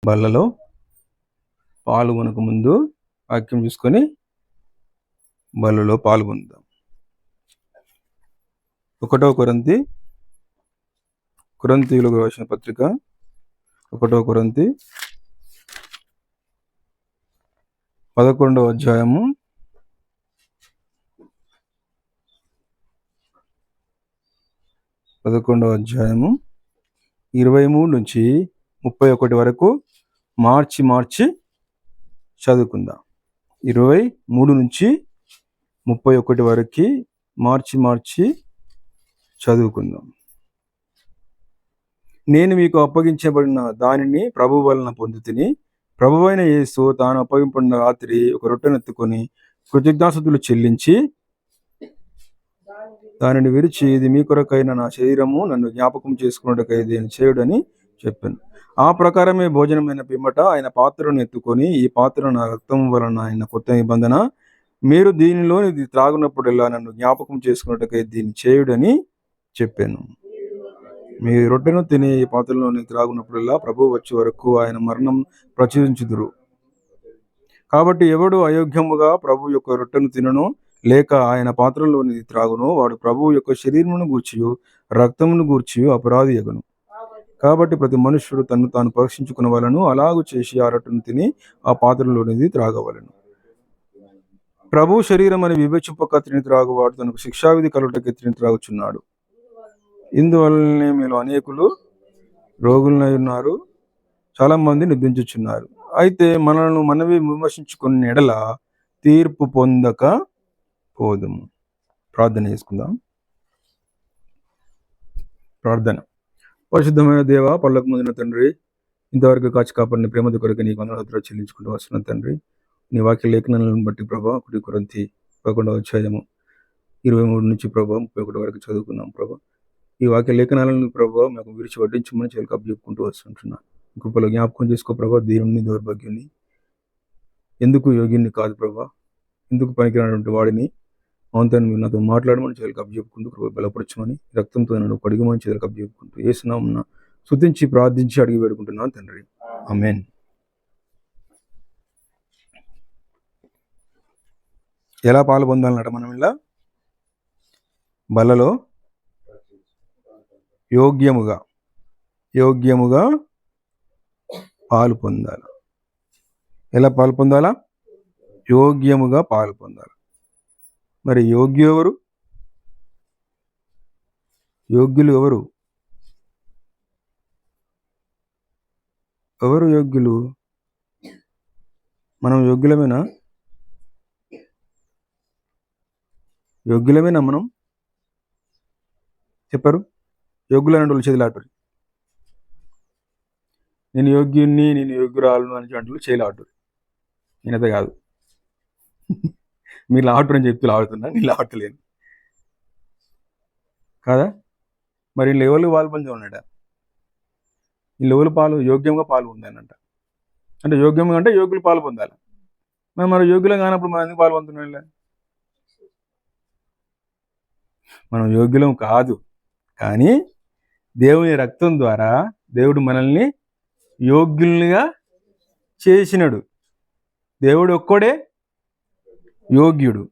బల్లలో పాల్గొనక ముందు వాక్యం చూసుకొని బల్లలో పాల్గొందాం. 1 కొరింథీయులకు రాసిన పత్రిక 1 కొరింథీ 11వ అధ్యాయము 23 నుంచి 31 వరకు మార్చి చదువుకుందాం. 23 నుంచి 31 వరకు మార్చి చదువుకుందాం. నేను మీకు అప్పగించబడిన దానిని ప్రభువు వలన పొందుతిని. ప్రభువైన యేసు తాను అప్పగింపబడిన రాత్రి ఒక రొట్టెనెత్తుకొని కృతజ్ఞతాస్తుతులు చెల్లించి దానిని విరిచి, ఇది మీ కొరకైన నా శరీరము, నన్ను జ్ఞాపకం చేసుకున్నట్టుకై దీన్ని చేయుడని చెప్పాను. ఆ ప్రకారమే భోజనమైన పిమ్మట ఆయన పాత్రను ఎత్తుకొని, ఈ పాత్ర నా రక్తం వలన ఆయన కొత్త నిబంధన, మీరు దీనిలోని ఇది త్రాగునప్పుడల్లా నన్ను జ్ఞాపకం చేసుకున్నట్టుకై దీన్ని చేయుడని చెప్పాను. మీ రొట్టెను తిని ఈ పాత్రలోని త్రాగునప్పుడల్లా ప్రభువు వచ్చే వరకు ఆయన మరణం ప్రచురించుదురు. కాబట్టి ఎవడు అయోగ్యముగా ప్రభు యొక్క రొట్టెను తినను లేక ఆయన పాత్రలోని త్రాగును, వాడు ప్రభువు యొక్క శరీరమును గూర్చియు రక్తమును గూర్చియు అపరాధి యగును. కాబట్టి ప్రతి మనుష్యుడు తను తాను పరీక్షించుకున్న వలను అలాగూ చేసి ఆ రొట్టెను తిని ఆ పాత్రలోనిది త్రాగవలను. ప్రభు శరీరం అని వివేచింపక తిని త్రాగువాడు తనకు శిక్షావిధి కలుగుటకి తిని త్రాగుచున్నాడు. ఇందువల్లనే మీరు అనేకులు రోగులై ఉన్నారు, చాలా మంది నిద్రించుచున్నారు. అయితే మనల్ని మనమే విమర్శించుకున్న ఎడల తీర్పు పొందక పోదుము. ప్రార్థన చేసుకుందాం. ప్రార్థన. పరిశుద్ధమైన దేవ, పళ్ళకు ముందున తండ్రి, ఇంతవరకు కాచి కాపాడిన ప్రేమత కొరకు నీకు వందనాలు చెల్లించుకుంటూ వస్తున్న తండ్రి, నీ వాక్య లేఖనాలను బట్టి ప్రభా 1 కొరింథీ 11వ అధ్యాయము 23 నుంచి ప్రభా 31 వరకు చదువుకున్నాం ప్రభా. ఈ వాక్య లేఖనాలను ప్రభా మాకు విరిచి వడ్డించమని చేయాలి చెప్పుకుంటూ వస్తుంటున్నాను. కృపలో జ్ఞాపకం చేసుకో ప్రభా. దీనుని దౌర్భాగ్యుని, ఎందుకు యోగ్యుని కాదు ప్రభా, ఎందుకు పనికిరానటువంటి వాడిని అవుతాను మీరు నాతో మాట్లాడమని చేయాలి చెప్పుకుంటూ కృప బలపరచమని, రక్తంతో నన్ను కడిగమని చేయాలి చెప్పుకుంటూ యేసునామమున స్తుతించి ప్రార్థించి అడిగి వేడుకుంటున్నాను తండ్రి. ఆమేన్. ఎలా పాలు పొందాలన్నట మనం ఇలా బలలో యోగ్యముగా పాలు పొందాలి. ఎలా పాలు పొందాలా? యోగ్యముగా పాలు పొందాలి. మరి యోగ్యులు ఎవరు? యోగ్యులు? మనం యోగ్యులమేనా మనం? చెప్పారు యోగ్యులైన వాళ్ళు చేతులాటరు. నేను యోగ్యుణ్ణి, నేను యోగ్యురాలను అని అంటూ చేయలాటరు. నేనైతే కాదు. మీరు లావటం అని చెప్తూ లావుతున్నా, నేను లావట్లేను కాదా? మరి లెవెల్ పాలు పొంది ఉన్నాడ. ఈ లెవెల్ యోగ్యంగా పాలు పొందానంట. అంటే యోగ్యంగా అంటే యోగ్యులు పాలు పొందాలి. మరి యోగ్యులం కానప్పుడు మనం ఎందుకు పాలు పొందుతున్నాం? మనం యోగ్యులం కాదు, కానీ దేవుని రక్తం ద్వారా దేవుడు మనల్ని యోగ్యులుగా చేసినాడు. దేవుడు ఒక్కడే యోగ్యుడు.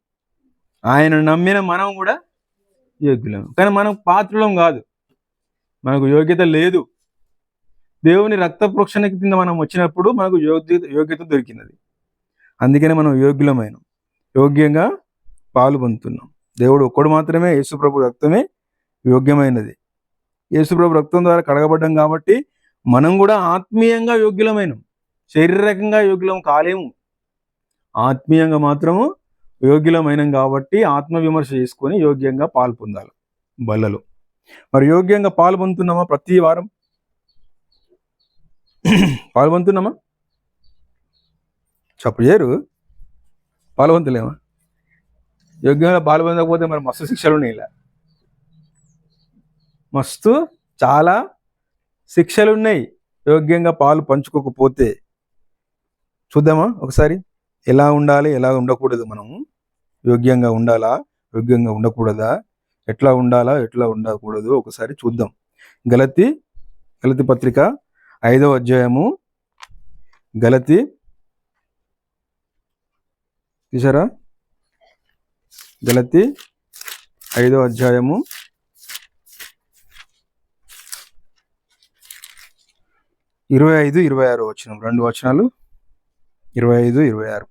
ఆయన నమ్మిన మనం కూడా యోగ్యులం, కానీ మనం పాత్రలం కాదు, మనకు యోగ్యత లేదు. దేవుని రక్త ప్రోక్షణకి కింద మనం వచ్చినప్పుడు మనకు యోగ్యత దొరికినది. అందుకనే మనం యోగ్యంగా పాలు పొందుతున్నాం. దేవుడు ఒక్కడు మాత్రమే, యేసుప్రభు రక్తమే యోగ్యమైనది. యేసుప్రభు రక్తం ద్వారా కడగబడ్డాం కాబట్టి మనం కూడా ఆత్మీయంగా యోగ్యులమైనం. శారీరకంగా యోగ్యులం కాలేము, ఆత్మీయంగా మాత్రము యోగ్యులమైనం. కాబట్టి ఆత్మవిమర్శ చేసుకొని యోగ్యంగా పాలు పొందాలి బల్లలో. మరి యోగ్యంగా పాలు పొందుతున్నామా? ప్రతి వారం పాలు పొందుతున్నామా? చప్పుడు చేయరు. పాలు పొందలేమా? యోగ్యంగా పాలు పొందకపోతే మరి మస్తు శిక్షలు ఉన్నాయి. ఇలా చాలా శిక్షలు ఉన్నాయి యోగ్యంగా పాలు పంచుకోకపోతే. చూద్దామా ఒకసారి ఎలా ఉండాలి, ఎలా ఉండకూడదు? మనము యోగ్యంగా ఉండాలా, యోగ్యంగా ఉండకూడదా? ఎట్లా ఉండాలా, ఎట్లా ఉండకూడదు ఒకసారి చూద్దాం. గలతీ పత్రిక 5వ అధ్యాయము గలతీ తీసారా? గలతీ 5వ అధ్యాయము 25-26 వచనం, 2 వచనాలు 25-26.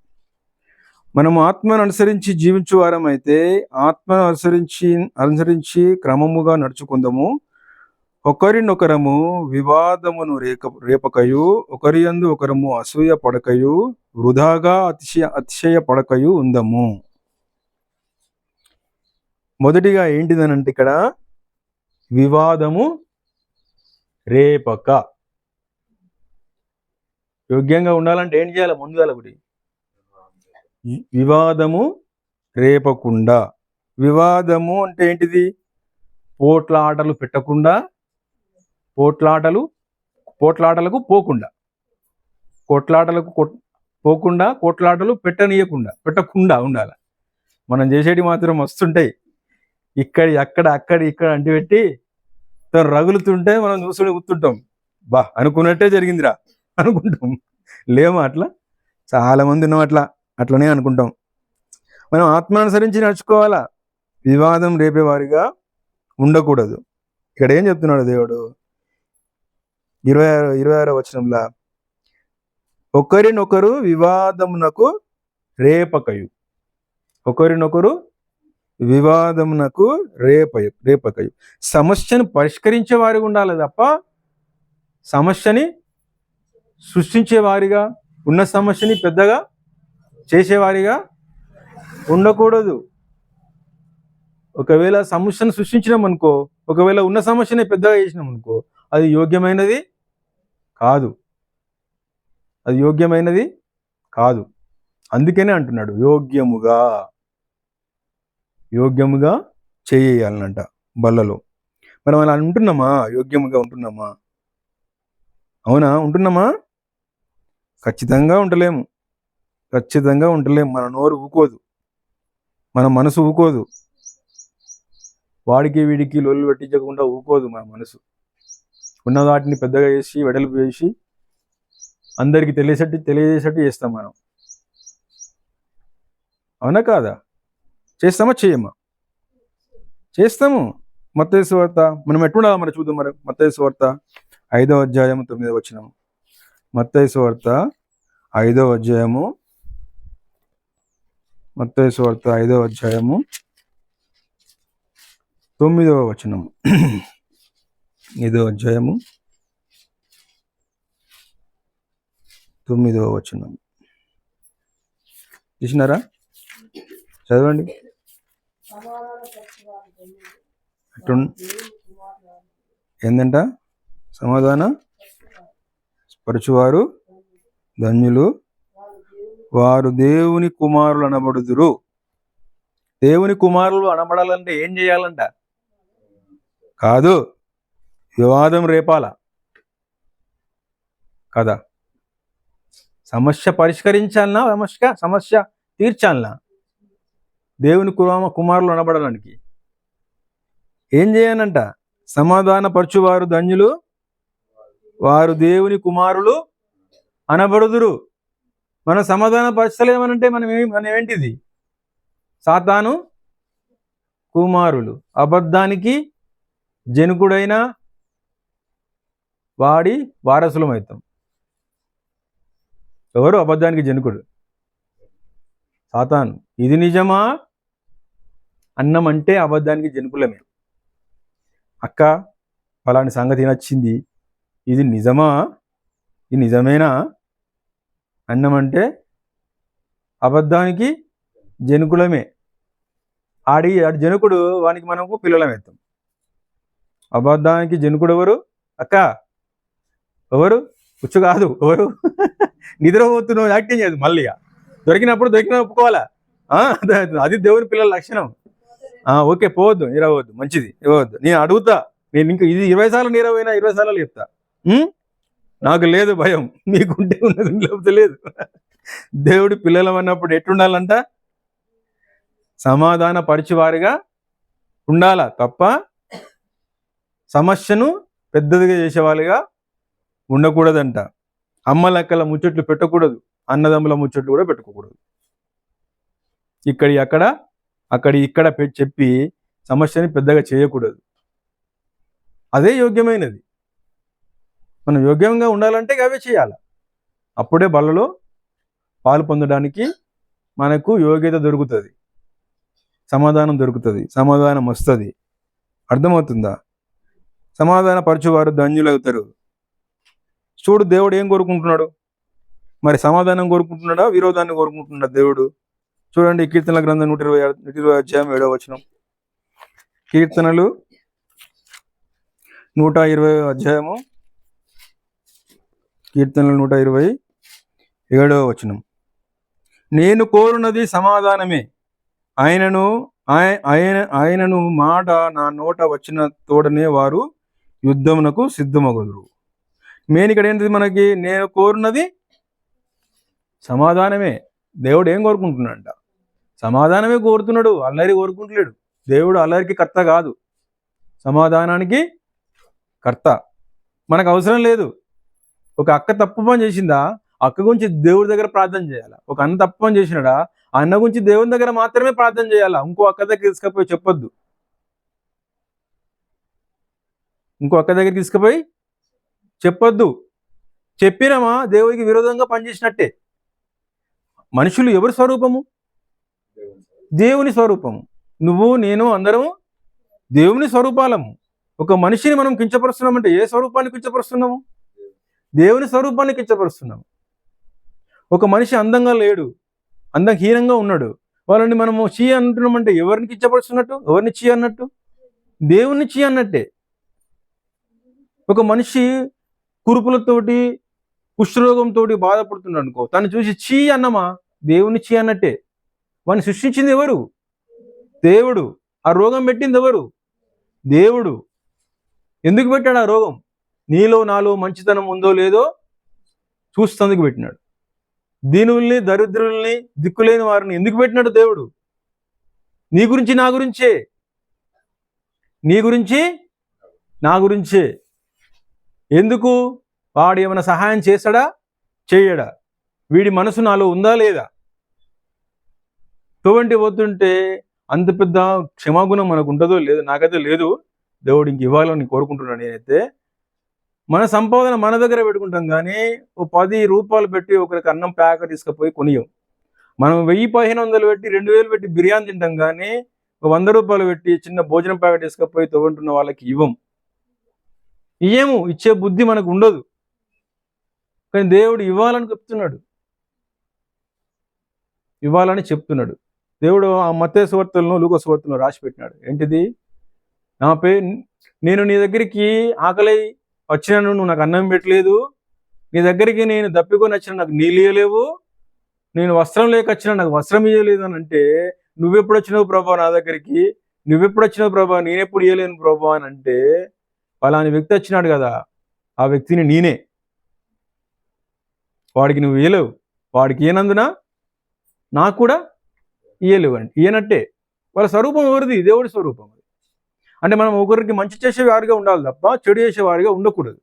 మనము ఆత్మను అనుసరించి జీవించు వారం అయితే ఆత్మను అనుసరించి క్రమముగా నడుచుకుందాము. ఒకరినొకరము వివాదమును రేపకయు, ఒకరి యందు ఒకరము అసూయ పడకయు, వృధాగా అతిశయ పడకయు ఉందము. మొదటిగా ఏంటిదనంటే ఇక్కడ వివాదము రేపక. యోగ్యంగా ఉండాలంటే ఏం చేయాలి? ముందుగా ఒకటి వివాదము రేపకుండా. వివాదము అంటే ఏంటిది? పోట్లాటలు పెట్టకుండా, పోట్లాటలకు పోకుండా, కోట్లాటలు పెట్టకుండా ఉండాలి. మనం చేసేటి మాత్రం వస్తుంటాయి, ఇక్కడ అంటిపెట్టి తను రగులుతుంటే మనం చూసుకుని కూర్చుంటాం. అనుకున్నట్టే జరిగిందిరా అనుకుంటాం. లేమా అట్లా? చాలా మంది ఉన్నాం అట్లనే అనుకుంటాం. మనం ఆత్మానుసరించి నడుచుకోవాలా, వివాదం రేపేవారిగా ఉండకూడదు. ఇక్కడ ఏం చెప్తున్నాడు దేవుడు? 26వ వచనంలో ఒకరినొకరు వివాదమునకు రేపకయు, రేపకయు. సమస్యను పరిష్కరించే వారిగా ఉండాలి తప్ప సమస్యని సృష్టించేవారిగా, ఉన్న సమస్యని పెద్దగా చేసేవారిగా ఉండకూడదు. ఒకవేళ సమస్యను సృష్టించినాం అనుకో, ఒకవేళ ఉన్న సమస్యని పెద్దగా చేసినాం అనుకో, అది యోగ్యమైనది కాదు. అందుకనే అంటున్నాడు యోగ్యముగా చేయాలనంట బల్లలో. మనం అలా ఉంటున్నామా? యోగ్యముగా ఉంటున్నామా? అవునా? ఉంటున్నామా? ఖచ్చితంగా ఉండలేము. మన నోరు ఊకోదు, మన మనసు ఊకోదు. వాడికి వీడికి లొల్లు పెట్టించకుండా ఊకోదు మన మనసు. ఉన్న వాటిని పెద్దగా చేసి వెడల్పు చేసి అందరికీ తెలియజేసేట్టు చేస్తాం మనం. అవునా కాదా? చేస్తామా చేయమా? చేస్తాము. మత్తయి సువార్త మనం ఎట్లుండాలి మరి చూద్దాం. మరి మత్తయి సువార్త 5వ అధ్యాయం 9వ వచనం. మత్తయి సువార్త 5వ అధ్యాయము 9వ వచనం. 5వ అధ్యాయము 9వ వచనం చూసినారా? చదవండి. ఏందంట? సమాధాన పరచువారు ధన్యులు, వారు దేవుని కుమారులు అనబడుదురు. దేవుని కుమారులు అనబడాలంటే ఏం చేయాలంట? కాదు, వివాదం రేపాల కదా. సమస్య పరిష్కరించాలన్నా, సమస్య తీర్చాలన్నా, దేవుని కుమారులు అనబడడానికి ఏం చేయాలంట? సమాధాన పరచువారు ధన్యులు, వారు దేవుని కుమారులు అనబడుదురు. మనం సమాధాన పరచలేమనంటే మనం ఏంటిది? సాతాను కుమారులు, అబద్ధానికి జనకుడైన వాడి వారసులం అవుతాం. ఎవరు అబద్ధానికి జనకుడు? సాతాను. ఇది నిజమా అన్నమంటే అబద్ధానికి జనకులమే. అక్క ఫలాని సంగతి నచ్చింది, ఇది నిజమా, ఇది నిజమేనా అన్నమంటే అబద్ధానికి జనకులమే. ఆడి జనకుడు వానికి మనకు పిల్లలం అవుతాం. అబద్ధానికి జనకుడు ఎవరు? అక్క ఎవరు? కూర్చు కాదు, ఎవరు? నిద్రపోతున్నావు, యాక్టింగ్ చేయదు. మళ్ళీ దొరికినప్పుడు ఒప్పుకోవాలా. అది దేవుని పిల్లల లక్షణం. ఓకే, పోవద్దు, నీరవద్దు, మంచిది, ఇవ్వద్దు. నేను అడుగుతా, నేను ఇంకా ఇది 20 సార్లు నీరవైనా 20 సార్లు చెప్తా. నాకు లేదు భయం, మీకుంటే ఉన్నది, లేకపోతే లేదు. దేవుడి పిల్లలం అన్నప్పుడు ఎట్లుండాలంట? సమాధాన పరిచివారిగా ఉండాలా తప్ప సమస్యను పెద్దదిగా చేసేవాళ్ళుగా ఉండకూడదంట. అమ్మలక్కల ముచ్చట్లు పెట్టకూడదు, అన్నదమ్ముల ముచ్చట్లు కూడా పెట్టుకోకూడదు. అక్కడ ఇక్కడ చెప్పి సమస్యని పెద్దగా చేయకూడదు. అదే యోగ్యమైనది. మనం యోగ్యంగా ఉండాలంటే అవే చేయాలి. అప్పుడే బలలో పాలు పొందడానికి మనకు యోగ్యత దొరుకుతుంది, సమాధానం దొరుకుతుంది, సమాధానం వస్తుంది. అర్థమవుతుందా? సమాధాన పరచువారు ధన్యులవుతారు. చూడు, దేవుడు ఏం కోరుకుంటున్నాడు? మరి సమాధానం కోరుకుంటున్నాడా, విరోధాన్ని కోరుకుంటున్నాడా దేవుడు? చూడండి, కీర్తనల గ్రంథం 120 అధ్యాయం 7వ వచనం. కీర్తనలు 120 అధ్యాయము, కీర్తనలు 127వ వచనం. నేను కోరున్నది సమాధానమే, ఆయనను మాట నా నోట వచ్చిన తోడనే వారు యుద్ధమునకు సిద్ధమగుదురు. మెయిన్ ఇక్కడ ఏంటిది మనకి? నేను కోరున్నది సమాధానమే. దేవుడు ఏం కోరుకుంటున్నాడంట? సమాధానమే కోరుతున్నాడు, అల్లరి కోరుకుంటలేడు. దేవుడు అల్లరికి కర్త కాదు, సమాధానానికి కర్త. మనకు అవసరం లేదు. ఒక అక్క తప్పు పని చేసిందా, అక్క గురించి దేవుడి దగ్గర ప్రార్థన చేయాలా. ఒక అన్న తప్పు పని చేసినాడా, అన్న గురించి దేవుని దగ్గర మాత్రమే ప్రార్థన చేయాలా. ఇంకో అక్క దగ్గర తీసుకుపోయి చెప్పొద్దు. ఇంకో అక్క దగ్గర తీసుకుపోయి చెప్పొద్దు. చెప్పినామా దేవుడికి విరోధంగా పనిచేసినట్టే. మనుషులు ఎవరి స్వరూపము? దేవుని స్వరూపము. నువ్వు నేను అందరము దేవుని స్వరూపాలము. ఒక మనిషిని మనం కించపరుస్తున్నామంటే ఏ స్వరూపాన్ని కించపరుస్తున్నాము? దేవుని స్వరూపాన్ని కించపరుస్తున్నాము. ఒక మనిషి అందంగా లేడు, అందహీనంగా ఉన్నాడు, వాళ్ళని మనము చీ అంటున్నామంటే ఎవరిని కించపరుస్తున్నట్టు? ఎవరిని చీ అన్నట్టు? దేవుని చీ అన్నట్టే. ఒక మనిషి కురుపులతోటి కుష్ఠరోగంతో బాధపడుతున్నాడు అనుకో, తను చూసి చీ అన్నమా? దేవుని చీ అన్నట్టే. వాడిని సృష్టించింది ఎవరు? దేవుడు. ఆ రోగం పెట్టింది ఎవరు? దేవుడు. ఎందుకు పెట్టాడు ఆ రోగం? నీలో నాలో మంచితనం ఉందో లేదో చూస్తేందుకు పెట్టినాడు. దీనుల్ని, దరిద్రుల్ని, దిక్కులేని వారిని ఎందుకు పెట్టినాడు దేవుడు? నీ గురించి నా గురించే, నీ గురించి నా గురించే. ఎందుకు? వాడు ఏమైనా సహాయం చేస్తాడా, చేయడా? వీడి మనసు నాలో ఉందా లేదా? తోవంటి పోతుంటే అంత పెద్ద క్షమాగుణం మనకు ఉంటుందో లేదో, నాకైతే లేదు. దేవుడు ఇంక ఇవ్వాలని కోరుకుంటున్నాను నేనైతే. మన సంపాదన మన దగ్గర పెట్టుకుంటాం, కానీ ఓ 10 రూపాయలు పెట్టి ఒకరికి అన్నం ప్యాకెట్ తీసుకుపోయి కొనియం. మనం 1000-1500 పెట్టి 2000 పెట్టి బిర్యానీ తింటాం, కానీ 100 రూపాయలు పెట్టి చిన్న భోజనం ప్యాకెట్ తీసుకుపోయి తోవంటున్న వాళ్ళకి ఇవ్వం. ఇయ్యము, ఇచ్చే బుద్ధి మనకు ఉండదు. కానీ దేవుడు ఇవ్వాలని చెప్తున్నాడు, ఇవ్వాలని చెప్తున్నాడు. దేవుడు ఆ మత్తయి సువార్తలను, లూకా సువార్తలను రాసి పెట్టినాడు. ఏంటిది? నేను నీ దగ్గరికి ఆకలి వచ్చినాను, నువ్వు నాకు అన్నం పెట్టలేదు. నీ దగ్గరికి నేను దప్పికొని వచ్చిన, నాకు నీళ్ళు ఇవ్వలేవు. నేను వస్త్రం లేక వచ్చినా, నాకు వస్త్రం ఇవ్వలేదు అని అంటే, నువ్వెప్పుడు వచ్చినావు ప్రభా నా దగ్గరికి? నువ్వెప్పుడు వచ్చినావు ప్రభా? నేనెప్పుడు ఇవ్వలేను ప్రభా అని అంటే, పలాని వ్యక్తి వచ్చినాడు కదా, ఆ వ్యక్తిని నేనే. వాడికి నువ్వు ఇవ్వలేవు, వాడికి ఇయ్యనందున నాకు కూడా ఇయ్యలేవండి. ఇయ్యనట్టే. వాళ్ళ స్వరూపం ఎవరిది? దేవుడి స్వరూపం. అంటే మనం ఒకరికి మంచి చేసేవారిగా ఉండాలి తప్ప చెడు చేసేవారిగా ఉండకూడదు.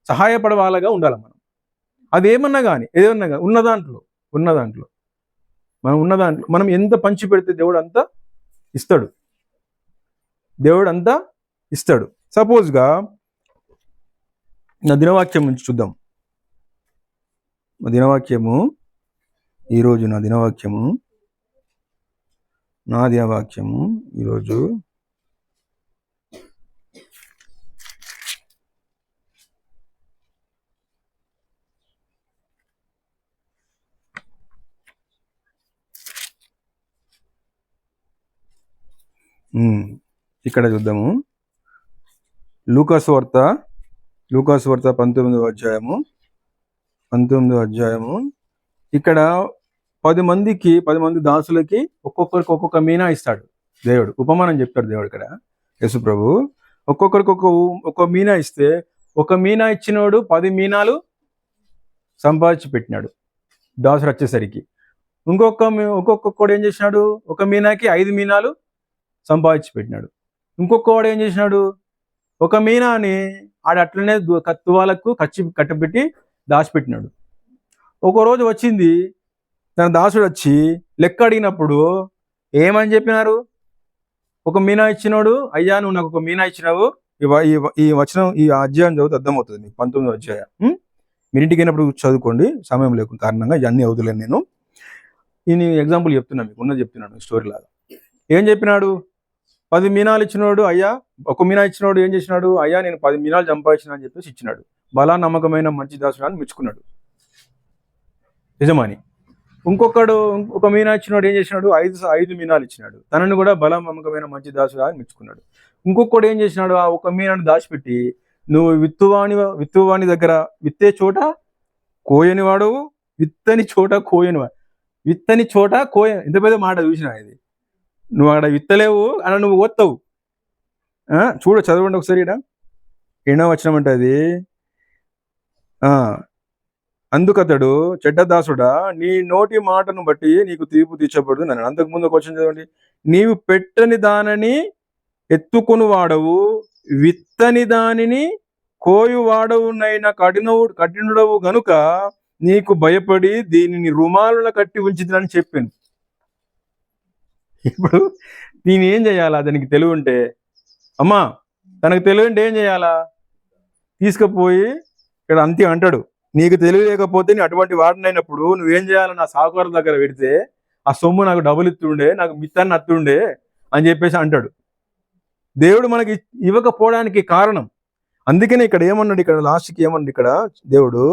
సహాయపడవాళ్ళగా ఉండాలి మనం. అదేమన్నా కానీ, ఏదన్నా కానీ ఉన్న దాంట్లో మనం ఎంత పంచి పెడితే దేవుడు అంతా ఇస్తాడు. దేవుడు అంతా ఇస్తాడు. సపోజ్గా నా దినవాక్యం నుంచి చూద్దాం. ఈరోజు నా దినవాక్యము ఈరోజు ఇక్కడ చూద్దాము. లూకా సువార్త 19వ అధ్యాయము. ఇక్కడ 10 మంది దాసులకి ఒక్కొక్కరికి ఒక్కొక్క మీనా ఇస్తాడు దేవుడు. ఉపమానం చెప్తాడు దేవుడు ఇక్కడ, యేసు ప్రభు. ఒక్కొక్కరికి ఒక్కొక్క మీనా ఇస్తే, ఒక మీనా ఇచ్చినోడు 10 మీనాలు సంపాదించి పెట్టినాడు దాసుడు వచ్చేసరికి. ఒక్కొక్కడు ఏం చేసినాడు? ఒక మీనాకి 5 మీనాలు సంపాదించి పెట్టినాడు. ఇంకొకవాడు ఏం చేసినాడు? ఒక మీనాని ఆడ అట్లనే తువాలకు కట్టబెట్టి దాచిపెట్టినాడు. ఒక రోజు వచ్చింది, తన దాసుడు వచ్చి లెక్క అడిగినప్పుడు ఏమని చెప్పినారు? ఒక మీనా ఇచ్చినోడు, అయ్యా నువ్వు నాకు ఒక మీనా ఇచ్చినావు. ఈ వచనం, ఈ అధ్యాయం చదివితే అర్థమవుతుంది మీకు. 19వ అధ్యాయం. మీరు ఇంటికి అయినప్పుడు చదువుకోండి, సమయం లేకుండా కారణంగా ఇవన్నీ అవుతులేను నేను. ఈ ఎగ్జాంపుల్ చెప్తున్నాను, మీకు ఉన్నది చెప్తున్నాను స్టోరీ లాగా. ఏం చెప్పినాడు? 10 మీనాలు ఇచ్చినోడు, అయ్యా ఒక మీనా ఇచ్చినోడు ఏం చేసినాడు? అయ్యా నేను 10 మీనాలు సంపాదించిన అని చెప్పేసి ఇచ్చినాడు. బలా నమ్మకమైన మంచి దాసుడు అని మెచ్చుకున్నాడు యజమాని. ఇంకొకడు ఒక మీనా ఇచ్చినాడు ఏం చేసినాడు? 5 మీనాలు ఇచ్చినాడు. తనని కూడా బల నమ్మకమైన మంచి దాసుడు అని మెచ్చుకున్నాడు. ఇంకొకడు ఏం చేసినాడు? ఆ ఒక మీనాను దాచిపెట్టి, నువ్వు విత్తువాని దగ్గర విత్తే చోట కోయని వాడవు, విత్తని చోట కోయనివాడు. విత్తని చోట ఇంత పెద్ద మాట చూసినా ఇది. నువ్వు అక్కడ విత్తలేవు అలా నువ్వు ఓత్తవు. చదవండి ఒకసారి. ఇక్కడ ఏడో వచనం అంటే అది, అందుకతడు చెడ్డదాసుడా నీ నోటి మాటను బట్టి నీకు తీర్పు తీర్చబడదు నన్ను. అంతకుముందు ఒక వచనం చదవండి. నీవు పెట్టని దానిని ఎత్తుకుని వాడవు, విత్తని దానిని కోయు వాడవునైనా కఠినుడవు గనుక నీకు భయపడి దీనిని రుమాలున కట్టి ఉంచిదని చెప్పాను. ఇప్పుడు దీని ఏం చేయాలా? దానికి తెలివి ఉంటే, అమ్మా తనకు తెలివి ఉంటే ఏం చేయాలా? తీసుకుపోయి ఇక్కడ అంతే అంటాడు. నీకు తెలివి లేకపోతే నీ అటువంటి వాడినైనప్పుడు నువ్వేం చేయాలి? నా సాహుకారు దగ్గర పెడితే ఆ సొమ్ము నాకు డబ్బులు ఇస్తుండే, నాకు మిత్తాన్ని అత్తుండే అని చెప్పేసి అంటాడు. దేవుడు మనకి ఇవ్వకపోవడానికి కారణం. అందుకనే ఇక్కడ ఏమన్నాడు? ఇక్కడ లాస్ట్కి ఏమన్నాడు? ఇక్కడ దేవుడు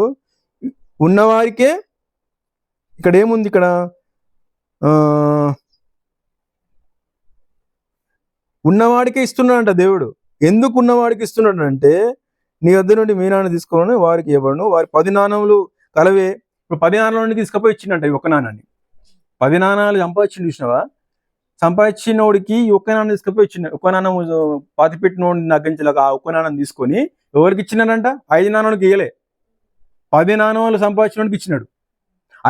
ఉన్నవారికే, ఇక్కడ ఏముంది? ఇక్కడ ఉన్నవాడికే ఇస్తున్నాడంట దేవుడు. ఎందుకు ఉన్నవాడికి ఇస్తున్నాడు అంటే, నీ వద్ద నుండి మీనాన్ని తీసుకోవాలని వారికి ఇవ్వబడును, వారి 10 నాణములు కలవే. ఇప్పుడు 10 నాణాల నుండి తీసుకుపోయి ఇచ్చిండంట ఈ ఒక్క నాణాన్ని. 10 నాణాలు సంపాదించిండు చూసినావా? సంపాదించినోడికి ఈ ఒక్క నాణం తీసుకుపోయి ఇచ్చిండు. ఒక్క నాణం పాతిపెట్టినోడి నగ్గించలేక ఆ ఒక్క నాణం తీసుకొని ఎవరికి ఇచ్చినాడంట? 5 నాణాలకు ఇయ్యలే, 10 నాణాలు సంపాదించినోడికి ఇచ్చినాడు.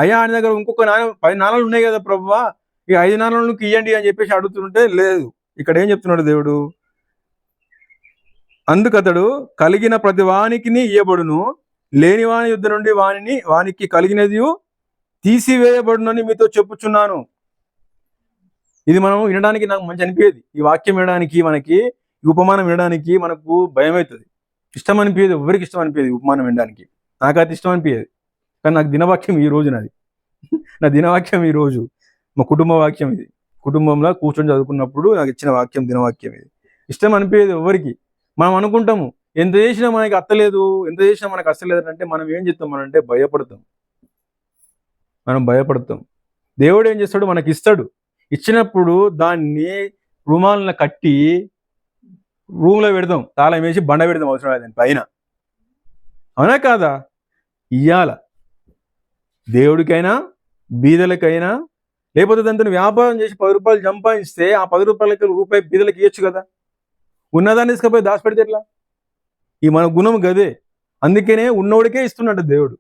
అయ్యా ఆయన దగ్గర ఇంకొక నాణం 10 నాణాలు ఉన్నాయి కదా ప్రభువా, ఈ 5 నాణాలకు ఇయ్యండి అని చెప్పేసి అడుగుతుంటే లేదు. ఇక్కడ ఏం చెప్తున్నాడు దేవుడు? అందుకతడు కలిగిన ప్రతి వానికి ఇయ్యబడును, లేని వాని యుద్ధ నుండి వానికి కలిగినది తీసివేయబడునని మీతో చెప్పుచున్నాను. ఇది మనం వినడానికి నాకు మంచి అనిపించేది. ఈ వాక్యం వినడానికి, మనకి ఈ ఉపమానం వినడానికి మనకు భయం అవుతుంది, ఇష్టం అనిపించేది. ఎవరికి ఇష్టం అనిపించేది ఉపమానం వినడానికి? నాకైతే ఇష్టం అనిపించేది. కానీ నాకు దినవాక్యం ఈ రోజు నాది. నా దినవాక్యం ఈ రోజు మా కుటుంబ వాక్యం ఇది. కుటుంబంలో కూర్చొని చదువుకున్నప్పుడు నాకు ఇచ్చిన వాక్యం దినవాక్యం ఇది. ఇష్టం అనిపించేది ఎవరికి. మనం అనుకుంటాము ఎంత చేసినా మనకి అత్తలేదు, ఎంత చేసినా మనకు అస్తలేదు అంటే మనం ఏం చేస్తాం? అంటే మనం భయపడతాం. దేవుడు ఏం చేస్తాడు? మనకి ఇస్తాడు. ఇచ్చినప్పుడు దాన్ని రుమాలను కట్టి రూమ్లో పెడదాం, తాళం వేసి బండ పెడదాం అవసరం దాని పైన. అవునా కాదా? ఇయ్యాల దేవుడికైనా బీదలకైనా, లేకపోతే దాంతో వ్యాపారం చేసి 10 రూపాయలు సంపాదిస్తే ఆ 10 రూపాయలకి రూపాయి బీదలకి ఇవ్వచ్చు కదా. ఉన్నదాన్ని తీసుకుపోయి దాచిపెడితే ఎట్లా? ఈ మన గుణం గదే. అందుకనే ఉన్నోడికే ఇస్తున్నట్టు దేవుడు,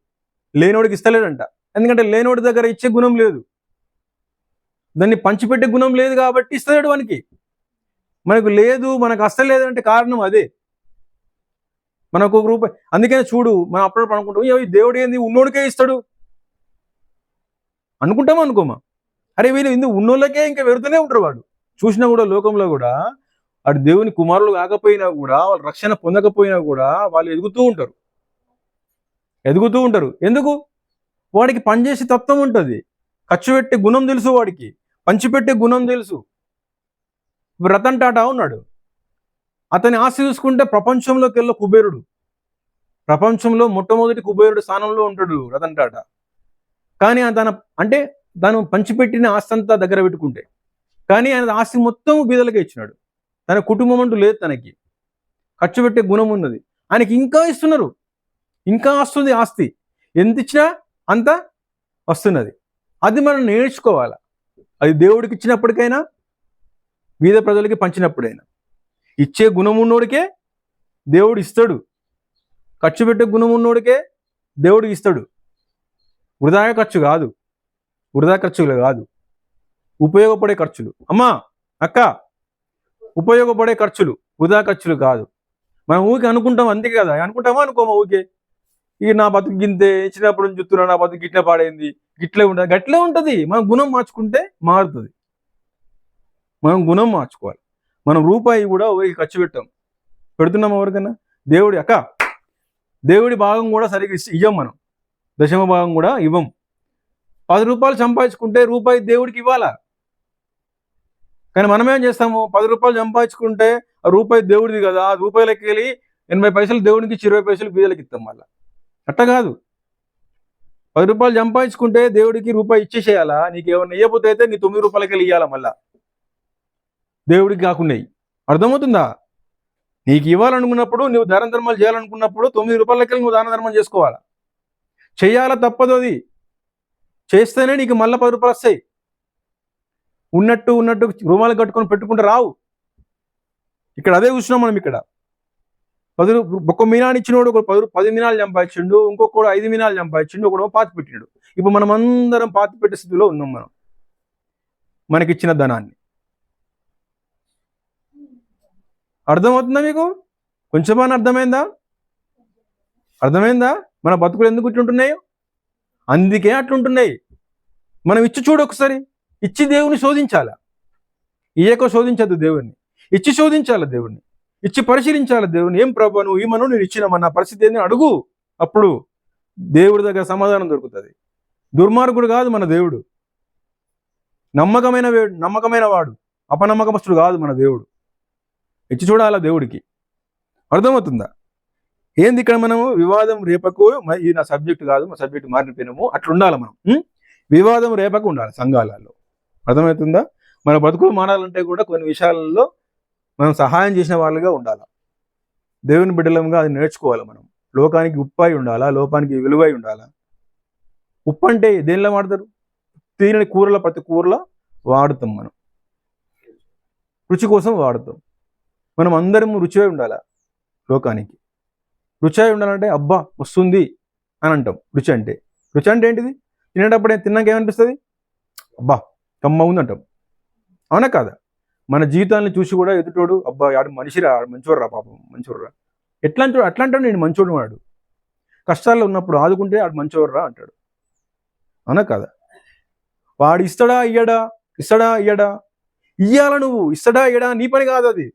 లేనోడికి ఇస్తలేడంట. ఎందుకంటే లేనోడి దగ్గర ఇచ్చే గుణం లేదు, దాన్ని పంచిపెట్టే గుణం లేదు కాబట్టి ఇస్తాడు వానికి. మనకు లేదు, మనకు అస్తలేదు అంటే కారణం అదే. మనకు 1 రూపాయి. అందుకనే చూడు, మనం అప్పుడప్పుడు అనుకుంటాం దేవుడు ఏంది ఉన్నోడికే ఇస్తాడు అనుకుంటామా అనుకోమా? అరే వీళ్ళు ఇందుకు ఉన్నోళ్ళకే ఇంకా వెరుతూనే ఉంటారు. వాడు చూసినా కూడా లోకంలో కూడా వాడు దేవుని కుమారులు కాకపోయినా కూడా, వాళ్ళు రక్షణ పొందకపోయినా కూడా వాళ్ళు ఎదుగుతూ ఉంటారు. ఎందుకు? వాడికి పనిచేసే తత్వం ఉంటుంది, ఖర్చు పెట్టే గుణం తెలుసు, వాడికి పంచిపెట్టే గుణం తెలుసు. రతన్ టాటా ఉన్నాడు, అతని ఆస్తి చూసుకుంటే ప్రపంచంలోకి వెళ్ళే కుబేరుడు, ప్రపంచంలో మొట్టమొదటి కుబేరుడు స్థానంలో ఉంటాడు రతన్ టాటా. కానీ తను పంచిపెట్టిన ఆస్తి అంతా దగ్గర పెట్టుకుంటే, కానీ ఆయన ఆస్తి మొత్తం బీదలకే ఇచ్చినాడు. తన కుటుంబం అంటూ లేదు, తనకి ఖర్చు పెట్టే గుణం ఉన్నది. ఆయనకి ఇంకా ఇస్తున్నారు, ఇంకా వస్తుంది ఆస్తి. ఎంత ఇచ్చినా అంత వస్తున్నది. అది మనం నేర్చుకోవాలా. అది దేవుడికి ఇచ్చినప్పటికైనా, బీద ప్రజలకి పంచినప్పుడైనా. ఇచ్చే గుణం ఉన్నోడికే దేవుడు ఇస్తాడు, ఖర్చు పెట్టే గుణం ఉన్నోడికే దేవుడికి ఇస్తాడు. వృధా ఖర్చులు కాదు, ఉపయోగపడే ఖర్చులు. అమ్మా అక్క, ఉపయోగపడే ఖర్చులు, వృధా ఖర్చులు కాదు. మనం ఊరికే అనుకుంటాం, అంతే కదా. అనుకుంటామా అనుకోమా? ఊరికే ఇక నా బతుకు గింతే, చిన్నప్పుడు నుంచి చూస్తున్నా నా బతుకు గిట్ల పాడైంది, గట్లే ఉంటుంది. మనం గుణం మార్చుకుంటే మారుతుంది. మనం గుణం మార్చుకోవాలి. మనం రూపాయి కూడా ఎవరికి ఖర్చు పెడుతున్నాం ఎవరికైనా. దేవుడి భాగం కూడా సరిగ్గా ఇవ్వం. మనం దశమ భాగం కూడా ఇవ్వం. 10 రూపాయలు సంపాదించుకుంటే రూపాయి దేవుడికి ఇవ్వాలా. కానీ మనమేం చేస్తాము, 10 రూపాయలు సంపాదించుకుంటే ఆ రూపాయి దేవుడిది కదా, ఆ రూపాయలకి వెళ్ళి 80 పైసలు దేవుడికి ఇచ్చి 20 పైసలు బీదలకి ఇస్తాం. మళ్ళీ అట్ట కాదు. 10 రూపాయలు సంపాదించుకుంటే దేవుడికి రూపాయి ఇచ్చేసేయాలా. నీకు ఏమన్నా ఇవ్వకపోతే అయితే నీ 9 రూపాయలకి వెళ్ళి ఇవ్వాలా. మళ్ళా దేవుడికి కాకుండా. అర్థమవుతుందా? నీకు ఇవ్వాలనుకున్నప్పుడు, నువ్వు దాన ధర్మాలు చేయాలనుకున్నప్పుడు 9 రూపాయలకి వెళ్ళి నువ్వు దాన ధర్మం చేసుకోవాలా. చెయ్యాలా, తప్పదు. అది చేస్తేనే నీకు మళ్ళీ 10 రూపాయలు వస్తాయి. ఉన్నట్టు రుమాలు కట్టుకొని పెట్టుకుంటే రావు. ఇక్కడ అదే చూసినాం మనం. ఇక్కడ ఒక్క మీనాన్ని ఇచ్చినోడు ఒక 10 మీనాలు సంపాదించిండు, ఇంకొకడు 5 మీనాలు సంపాదించిండు, ఒకడు పాతి పెట్టినాడు. ఇప్పుడు మనం అందరం పాతి పెట్టే స్థితిలో ఉన్నాం. మనం మనకిచ్చిన ధనాన్ని. అర్థమవుతుందా మీకు? కొంచెమని అర్థమైందా? మన బతుకులు ఎందుకు ఇట్లుంటున్నాయో అందుకే అట్లుంటున్నాయి. మనం ఇచ్చి చూడు ఒకసారి. ఇచ్చి దేవుని శోధించాలా. ఇయ్యక శోధించద్దు దేవుణ్ణి, ఇచ్చి శోధించాలి దేవుణ్ణి. ఇచ్చి పరిశీలించాలి దేవుని. ఏం ప్రభు నువ్వు ఈమను, నేను ఇచ్చినామన్న పరిస్థితి ఏంది అడుగు. అప్పుడు దేవుడి దగ్గర సమాధానం దొరుకుతుంది. దుర్మార్గుడు కాదు మన దేవుడు, నమ్మకమైన వాడు, అపనమ్మకమస్తుడు కాదు మన దేవుడు. ఇచ్చి చూడాలా దేవుడికి. అర్థమవుతుందా? ఏంది ఇక్కడ మనము వివాదం రేపకు, ఇది నా సబ్జెక్ట్ కాదు, మా సబ్జెక్ట్ మారిపోయినాము. అట్లా ఉండాలి మనం. వివాదం రేపకు ఉండాలి సంఘాలలో. అర్థమవుతుందా? మన బతుకులు మారాలంటే కూడా కొన్ని విషయాలలో మనం సహాయం చేసిన వాళ్ళుగా ఉండాలి. దేవుని బిడ్డలంగా అది నేర్చుకోవాలి. మనం లోకానికి ఉప్పై ఉండాలా, లోపానికి విలువై ఉండాలా. ఉప్పు అంటే దేనిలో వాడతారు? తినని కూరలో, ప్రతి కూరలో వాడుతాం. మనం రుచి కోసం వాడుతాం. మనం అందరం రుచివై ఉండాలా. లోకానికి రుచివై ఉండాలంటే అబ్బా వస్తుంది అని అంటాం. రుచి అంటే ఏంటిది? తినేటప్పుడే తిన్నాక ఏమనిపిస్తుంది? అబ్బా కమ్మ ఉంది అంటాం. అవునా కాదా? మన జీవితాన్ని చూసి కూడా ఎదుటోడు అబ్బా ఆడు మనిషిరా, మంచోడురా, పాపం మంచోడురా, అట్లా అంటాడు. నేను మంచోడు. వాడు కష్టాల్లో ఉన్నప్పుడు ఆదుకుంటే ఆడు మంచోడురా అంటాడు. అవునా కాదా? వాడు ఇస్తాడా ఇయ్యడా? ఇయ్యాల. నువ్వు ఇస్తాడా ఇయ్యడా నీ పని కాదు, అది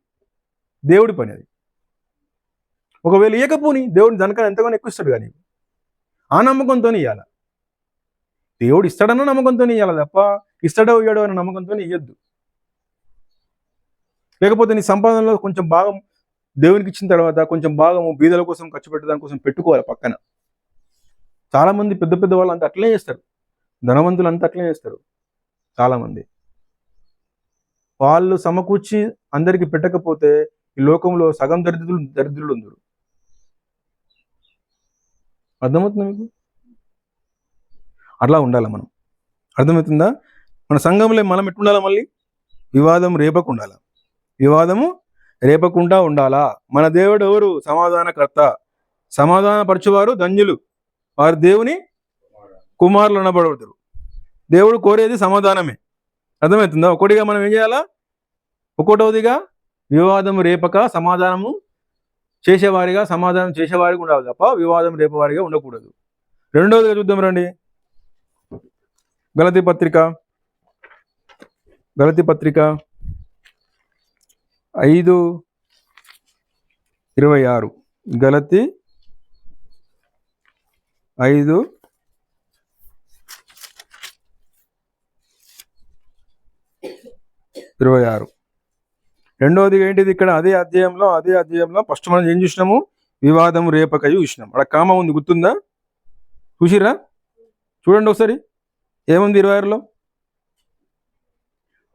దేవుడి పని. అది ఒకవేళ ఇయ్యకపోని దేవుడిని దానికన్నా ఎంతగానో ఎక్కువ ఇస్తాడు. కానీ ఆ నమ్మకంతో ఇయ్యాల. దేవుడు ఇస్తాడన్న నమ్మకంతో ఇయ్యాలి తప్ప ఇస్తాడో ఇయ్యడో అన్న నమ్మకంతో ఇయ్యద్దు. లేకపోతే నీ సంపాదనలో కొంచెం భాగం దేవునికి ఇచ్చిన తర్వాత కొంచెం భాగము బీదల కోసం ఖర్చు పెట్టడానికి కోసం పెట్టుకోవాలి పక్కన. చాలా మంది పెద్ద వాళ్ళు అంతా అట్లనే చేస్తారు. ధనవంతులు అంతా అట్లనే చేస్తారు. చాలా మంది వాళ్ళు సమకూర్చి అందరికి పెట్టకపోతే ఈ లోకంలో సగం దరిద్రులు ఉందరు. అర్థమవుతుందా మీకు? అట్లా ఉండాలి మనం. అర్థమవుతుందా? మన సంఘంలో మనం ఎట్టుండాలా? మళ్ళీ వివాదం రేపకుండా ఉండాలా. మన దేవుడు ఎవరు? సమాధానకర్త. సమాధానపరచువారు ధన్యులు, వారు దేవుని కుమారులు అనబడతారు. దేవుడు కోరేది సమాధానమే. అర్థమవుతుందా? ఒకటిగా మనం ఏం చేయాలా? ఒకటవదిగా వివాదం రేపక సమాధానం చేసేవారిగా ఉండాలి తప్ప వివాదం రేపవారిగా ఉండకూడదు. రెండవదిగా చూద్దాం రండి. గలతీ పత్రిక 5:26. గలతీ 5:26. రెండవది ఏంటిది? ఇక్కడ అదే అధ్యాయంలో ఫస్ట్ మనం ఏం చూసినాము? వివాదం రేపకయు చూసినాం. అక్కడ కామ ఉంది, గుర్తుందా? చూసిరా? చూడండి ఒకసారి ఏముంది 26లో.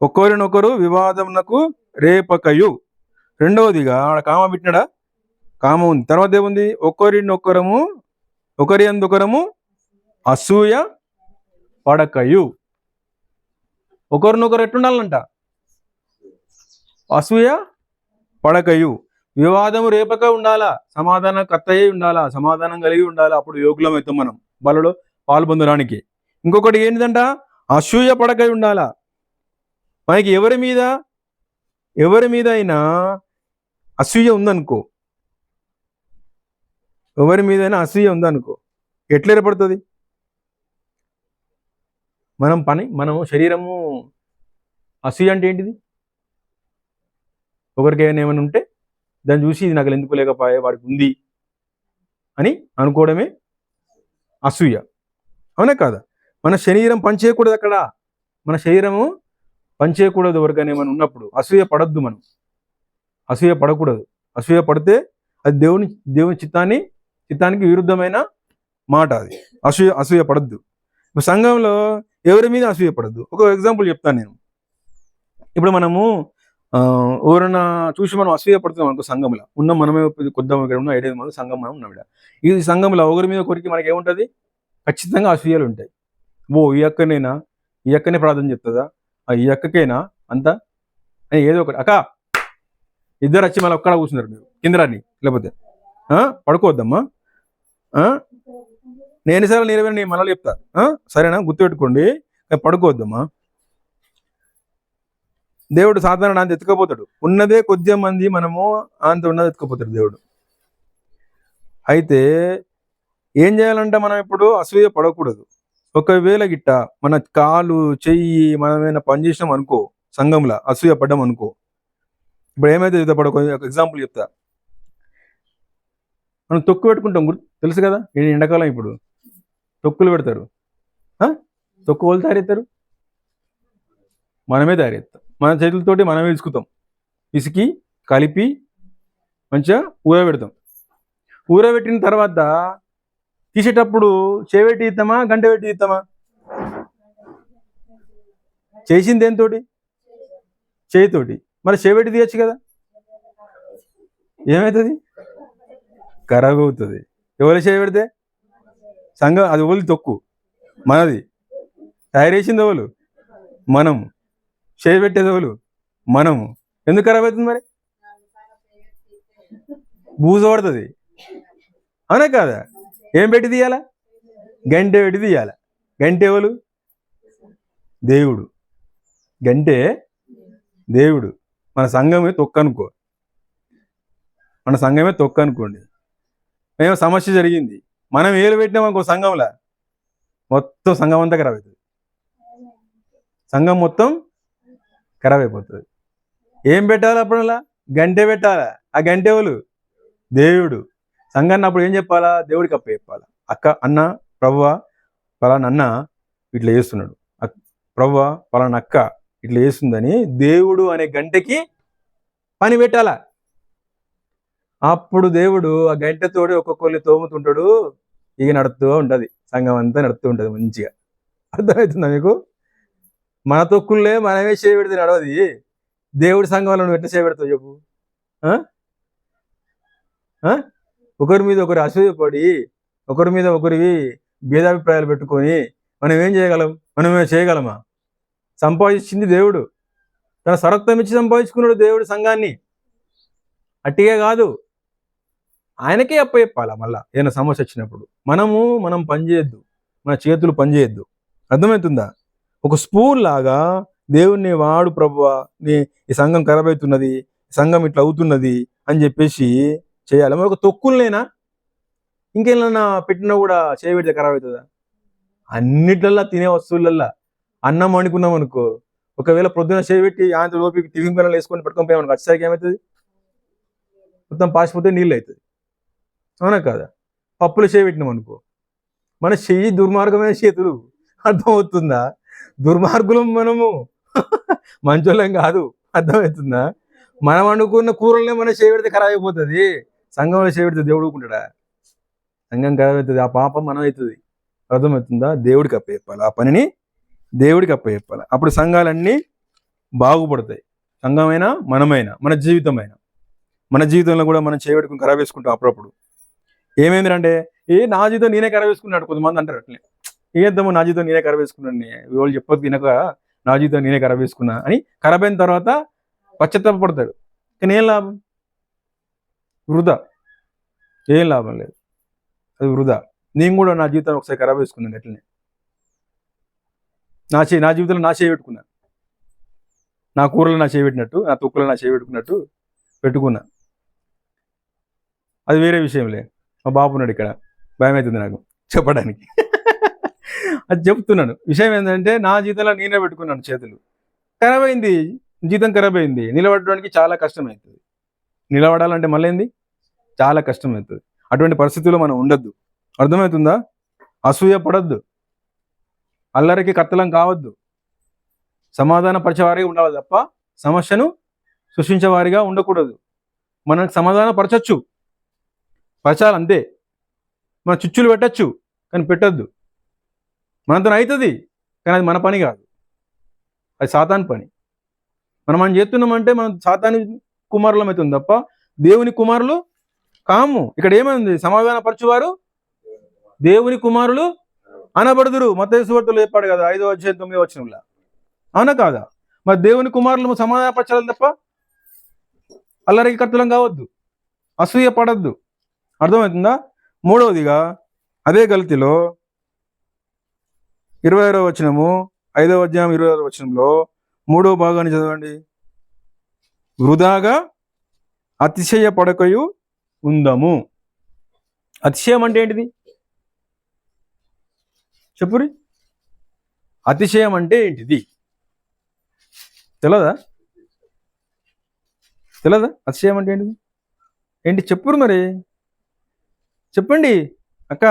ఒకరినొకరు వివాదమునకు రేపకయు. రెండవదిగా ఆడ కామ పెట్టినాడా? కామ ఉంది. తర్వాత ఏముంది? ఒకరి అందుకరము అసూయ పడకయు. ఒకరినొకరు ఎట్టుండాలంట? అసూయ పడకయు. వివాదము రేపక ఉండాలా, సమాధానం కర్తయ్యే ఉండాలా, సమాధానం కలిగి ఉండాలా. అప్పుడు యోగులం అవుతాం మనం బలలో పాల్పొందడానికి. ఇంకొకటి ఏంటిదంట? అసూయ పడకై ఉండాలా. మనకి ఎవరి మీద అయినా అసూయ ఉందనుకో, ఎట్లా ఏర్పడుతుంది? మనము శరీరము అసూయ అంటే ఏంటిది? ఒకరికి ఏమైనా ఉంటే దాన్ని చూసి ఇది నాకు ఎందుకు లేకపోయే వాడికి ఉంది అని అనుకోవడమే అసూయ. అవునా కాదా? మన శరీరం పనిచేయకూడదు అక్కడ. మన శరీరము పనిచేయకూడదు ఎవరికైనా ఏమైనా ఉన్నప్పుడు. అసూయ పడద్దు మనం. అసూయ పడకూడదు. అసూయ పడితే అది దేవుని చిత్తానికి విరుద్ధమైన మాట అది. అసూయ పడద్దు. సంఘంలో ఎవరి మీద అసూయ పడద్దు. ఒక ఎగ్జాంపుల్ చెప్తాను నేను. ఇప్పుడు మనము ఎవరైనా చూసి మనం అసూయ పడుతున్నాం అనుకో, సంఘంలో ఉన్న మనమే కొద్దాం, ఇక్కడ ఉన్న 7 మంది సంఘం మనం ఉన్నాం. ఈ సంఘంలో ఒకరి మీద ఒకరికి మనకి ఏముంటుంది? ఖచ్చితంగా అసూయలు ఉంటాయి. ఈ అక్కనేనా, ఈ అక్కనే ప్రార్థన చెప్తుందా, ఈ అక్కకేనా అంతా అని ఏదో ఒకటి. అక్క ఇద్దరు వచ్చి మళ్ళీ ఒక్కడ కూర్చున్నారు, మీరు కింద రాని, లేకపోతే పడుకోవద్దమ్మా. నేను ఎన్నిసార్లు నేను మళ్ళీ చెప్తా, సరేనా? గుర్తుపెట్టుకోండి, పడుకోవద్దమ్మా. దేవుడు సాధారణ అంత ఎత్తుకపోతాడు. ఉన్నదే కొద్ది మంది, మనము అంత ఉన్నది ఎత్తుకపోతాడు దేవుడు. అయితే ఏం చేయాలంట? మనం ఇప్పుడు అసూయ పడకూడదు. ఒకవేళ గిట్ట మన కాలు చెయ్యి మనం ఏమైనా పని చేసినాం అనుకో, సంఘంలో అసూయ పడ్డాం అనుకో, ఇప్పుడు ఏమైతే ఒక ఎగ్జాంపుల్ చెప్తా. మనం తొక్కు పెట్టుకుంటాం, తెలుసు కదా? ఎండాకాలం ఇప్పుడు తొక్కులు పెడతారు. తొక్కు వాళ్ళు తయారెత్తారు, మనమే తయారెత్తాం. మన చేతులతోటి మనమే ఇసుకుతాం. ఇసుకి కలిపి మంచిగా ఊరబెడతాం. ఊరబెట్టిన తర్వాత తీసేటప్పుడు చేపెట్టి ఇస్తామా, గంట పెట్టి ఇస్తామా? చేసింది దేనితోటి? చేయితోటి. మరి చేపెట్టి తీయచ్చు కదా? ఏమవుతుంది? ఖరాబ్ అవుతుంది. ఎవరు చేయబెడితే? సంఘం. అది ఎవరు తొక్కు? మనది. తయారు చేసింది ఎవరు? మనము. చేయబెట్టేది ఎవరు? మనము. ఎందుకు ఖరాబ్ అవుతుంది మరి? బూజ పడుతుంది, అవునా కాదా? ఏం పెట్టి తీయాలా? గంటె పెట్టి తీయాల. గంటె ఎవరు? దేవుడు. గంటె దేవుడు. మన సంఘమే తొక్కనుకో, మన సంఘమే తొక్కనుకోండి. మేము సమస్య జరిగింది, మనం ఏలు పెట్టినాం అనుకో సంఘంలో, మొత్తం సంఘం అంతా ఖరాబ్ అవుతుంది. సంఘం మొత్తం ఖరాబ్ అయిపోతుంది. ఏం పెట్టాలి అప్పుడల్లా? గంటె పెట్టాలా. ఆ గంటె ఎవరు? దేవుడు. సంఘాన్ని అప్పుడు ఏం చెప్పాలా? దేవుడికి అప్ప చెప్పాలా. అన్న ప్రభువా పలానా అన్న ఇట్లా చేస్తున్నాడు, ప్రభువా పలానా అక్క ఇట్లా చేస్తుందని దేవుడు అనే గంటకి పని పెట్టాలా. అప్పుడు దేవుడు ఆ గంటతోటి ఒక్కొక్కరిని తోముతుంటాడు. ఇక నడుస్తూ ఉంటుంది, సంఘం అంతా నడుస్తూ ఉంటుంది మంచిగా. అర్థమవుతుందా మీకు? మన తొక్కుల్లే మనమే చేయబెడితే నడవది. దేవుడి సంఘంలో నువ్వు ఎట్లా చేయబెడతావు చెప్పు? ఒకరి మీద ఒకరు అసూయపడి, ఒకరి మీద ఒకరివి భేదాభిప్రాయాలు పెట్టుకొని మనం ఏం చేయగలం? మనమే చేయగలమా? సంపాదించింది దేవుడు, తన సరక్తం ఇచ్చి సంపాదించుకున్నాడు దేవుడు సంఘాన్ని. అట్టిగా కాదు, ఆయనకే అప్ప చెప్పాలా. మళ్ళా ఏదైనా సమస్య వచ్చినప్పుడు మనం పనిచేయద్దు, మన చేతులు పనిచేయద్దు. అర్థమవుతుందా? ఒక స్పూన్ లాగా దేవుణ్ణి వాడు, ప్రభువా ఈ సంఘం ఖరాబ్ అవుతున్నది, సంఘం ఇట్లా అవుతున్నది అని చెప్పేసి చేయాలి. మరి ఒక తొక్కులనేనా ఇంకేమన్నా పెట్టినా కూడా చేయబెడితే ఖరాబ్ అవుతుందా? అన్నిట్లల్లా, తినే వస్తువులల్లా అన్నం వండుకున్నాం అనుకో, ఒకవేళ పొద్దున చేయబెట్టి ఆయన లోపి టిఫిన్ పిల్లలు వేసుకొని పెట్టుకొని పోయామనుకో, వచ్చేసరికి ఏమవుతుంది? మొత్తం పాసిపోతే నీళ్ళు అవుతుంది, అవునా కాదా? పప్పులు చేయబెట్టినాం అనుకో, మన చెయ్యి దుర్మార్గమైన చేతులు. అర్థమవుతుందా? దుర్మార్గులం మనము, మంచోళ్ళం కాదు. అర్థమవుతుందా? మనం వండుకున్న కూరలనే మనం చేయబెడితే ఖరాబ్ అయిపోతుంది. సంఘంలో చేయబెడితే దేవుడు ఊరుకుంటాడా? సంఘం ఖరాబ్ అవుతుంది, ఆ పాపం మనం అవుతుంది. అర్థమవుతుందా? దేవుడికి అప్పచెప్పాలి, ఆ పనిని దేవుడికి అప్పచెప్పాలి. అప్పుడు సంఘాలన్నీ బాగుపడతాయి. సంఘమైనా మనమైనా మన జీవితంలో కూడా మనం చేయబెట్టుకుని ఖరాబ్ చేసుకుంటాం అప్పుడప్పుడు. ఏమైందంటే నా జీవితం నేనే ఖరాబ్ వేసుకున్నాడు కొంతమంది అంటారు. అట్లే ఏద్దాము, నా జీవితం నేనే ఖరాబ్ వేసుకున్నాను, వాళ్ళు చెప్పదు తినక నా జీవితం నేనే ఖరాబ్ వేసుకున్నా అని ఖరాబ్ అయిన తర్వాత పశ్చాత్తాపడతాడు. కానీ ఏం లాభం? వృధా. ఏం లాభం లేదు, అది వృధా. నేను కూడా నా జీవితాన్ని ఒకసారి ఖరాబ్ వేసుకున్నాను అట్లనే. నా జీవితంలో నా చేయబెట్టుకున్నా, నా కూరలో నా చేయబెట్టినట్టు, నా తొక్కులో నా చేయబెట్టుకున్నట్టు పెట్టుకున్నా. అది వేరే విషయంలే. మా బాబు ఉన్నాడు ఇక్కడ, భయం అవుతుంది నాకు. చెప్పడానికి. అది చెప్తున్నాను. విషయం ఏంటంటే నా జీతంలో నేనే పెట్టుకున్నాను చేతులు. ఖరాబ్ అయింది, జీతం ఖరాబ్ అయింది. నిలబడడానికి చాలా కష్టమవుతుంది. నిలబడాలంటే మళ్ళీ ఏంది, చాలా కష్టమవుతుంది. అటువంటి పరిస్థితుల్లో మనం ఉండొద్దు. అర్థమవుతుందా? అసూయ పడద్దు, అల్లరికి కత్తలం కావద్దు. సమాధాన పరిచేవారిగా ఉండాలి తప్ప సమస్యను సృష్టించేవారిగా ఉండకూడదు. మనకు సమాధాన పరచాలంతే. మన చిచ్చులు పెట్టచ్చు కానీ పెట్టద్దు. మనతో అవుతుంది కానీ అది మన పని కాదు, అది సాతాను పని. మనం చేస్తున్నామంటే మనం సాతాను కుమారులం అవుతుంది తప్ప దేవుని కుమారులు కాము. ఇక్కడ ఏమైంది, సమాధాన పరచువారు దేవుని కుమారులు అనబడుదురు. మత్తయి సువార్తలో చెప్పాడు కదా 5వ అధ్యాయం 9వ వచనంలో. అవునా కాదా? మరి దేవుని కుమారులు సమాధాన పరచాలి తప్ప అల్లరికి కర్తలం కావద్దు, అసూయ పడద్దు. అర్థమవుతుందా? మూడవదిగా అదే గలతీలో 26వ వచనము, 5వ అధ్యాయం 26వ వచనంలో 3వ భాగాన్ని చదవండి. వృధాగా అతిశయ పడకయు ఉందము. అతిశయం అంటే ఏంటిది చెప్పురి? అతిశయం అంటే ఏంటిది తెలదా? అతిశయం అంటే ఏంటిది? ఏంటి చెప్పురు మరి, చెప్పండి అక్క.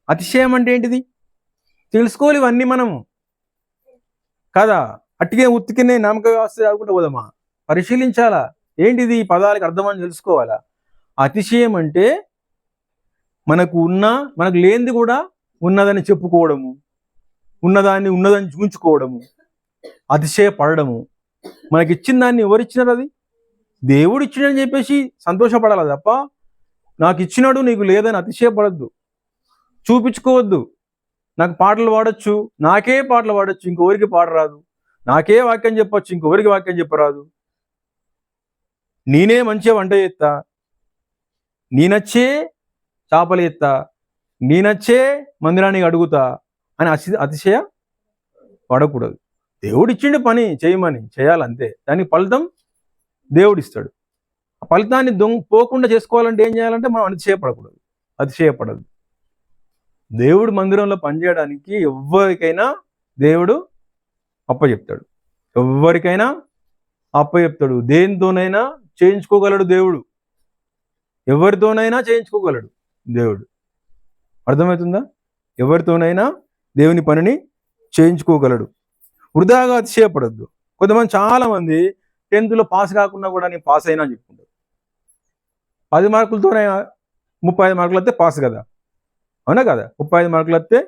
అతిశయం అంటే ఏంటిది తెలుసుకోవాలి. ఇవన్నీ మనము కాదా అట్టిగే ఉత్తికినే నామక వ్యవస్థ చదువుకుంటూ పోదామా? పరిశీలించాలా, ఏంటిది ఈ పదాలకు అర్థమని తెలుసుకోవాలా. అతిశయం అంటే మనకు లేనిది కూడా ఉన్నదని చెప్పుకోవడము, ఉన్నదని చూపించుకోవడము, అతిశయపడము. మనకి ఇచ్చిన దాన్ని ఎవరిచ్చినారు? అది దేవుడు ఇచ్చినని చెప్పేసి సంతోషపడాలి తప్ప నాకు ఇచ్చినాడు నీకు లేదని అతిశయపడద్దు, చూపించుకోవద్దు. నాకు పాటలు పాడొచ్చు, నాకే పాటలు పాడొచ్చు, ఇంకొవరికి పాడరాదు. నాకే వాక్యం చెప్పొచ్చు, ఇంకొవరికి వాక్యం చెప్పరాదు. నేనే మంచిగా వంట చేస్తా, నేనచ్చే చేపలు ఎత్తా, నేనచ్చే మందిరానికి అడుగుతా అని అతిశయ పడకూడదు. దేవుడు ఇచ్చిండు పని చేయమని చేయాలంతే. దానికి ఫలితం దేవుడిస్తాడు. ఆ ఫలితాన్ని పోకుండా చేసుకోవాలంటే ఏం చేయాలంటే మనం అతిశయపడదు. దేవుడు మందిరంలో పనిచేయడానికి ఎవరికైనా దేవుడు అప్పచెప్తాడు. దేనితోనైనా చేయించుకోగలడు దేవుడు. ఎవరితోనైనా చేయించుకోగలడు దేవుడు. అర్థమవుతుందా? ఎవరితోనైనా దేవుని పనిని చేయించుకోగలడు. వృధాగా అతిశయపడద్దు. కొంతమంది చాలామంది 10th పాస్ కాకుండా కూడా నేను పాస్ అయినా అని చెప్పుకుంటారు. 10 మార్కులతోనే 35 మార్కులు వస్తే పాస్ కదా, అవునా కదా? 35 మార్కులు వస్తే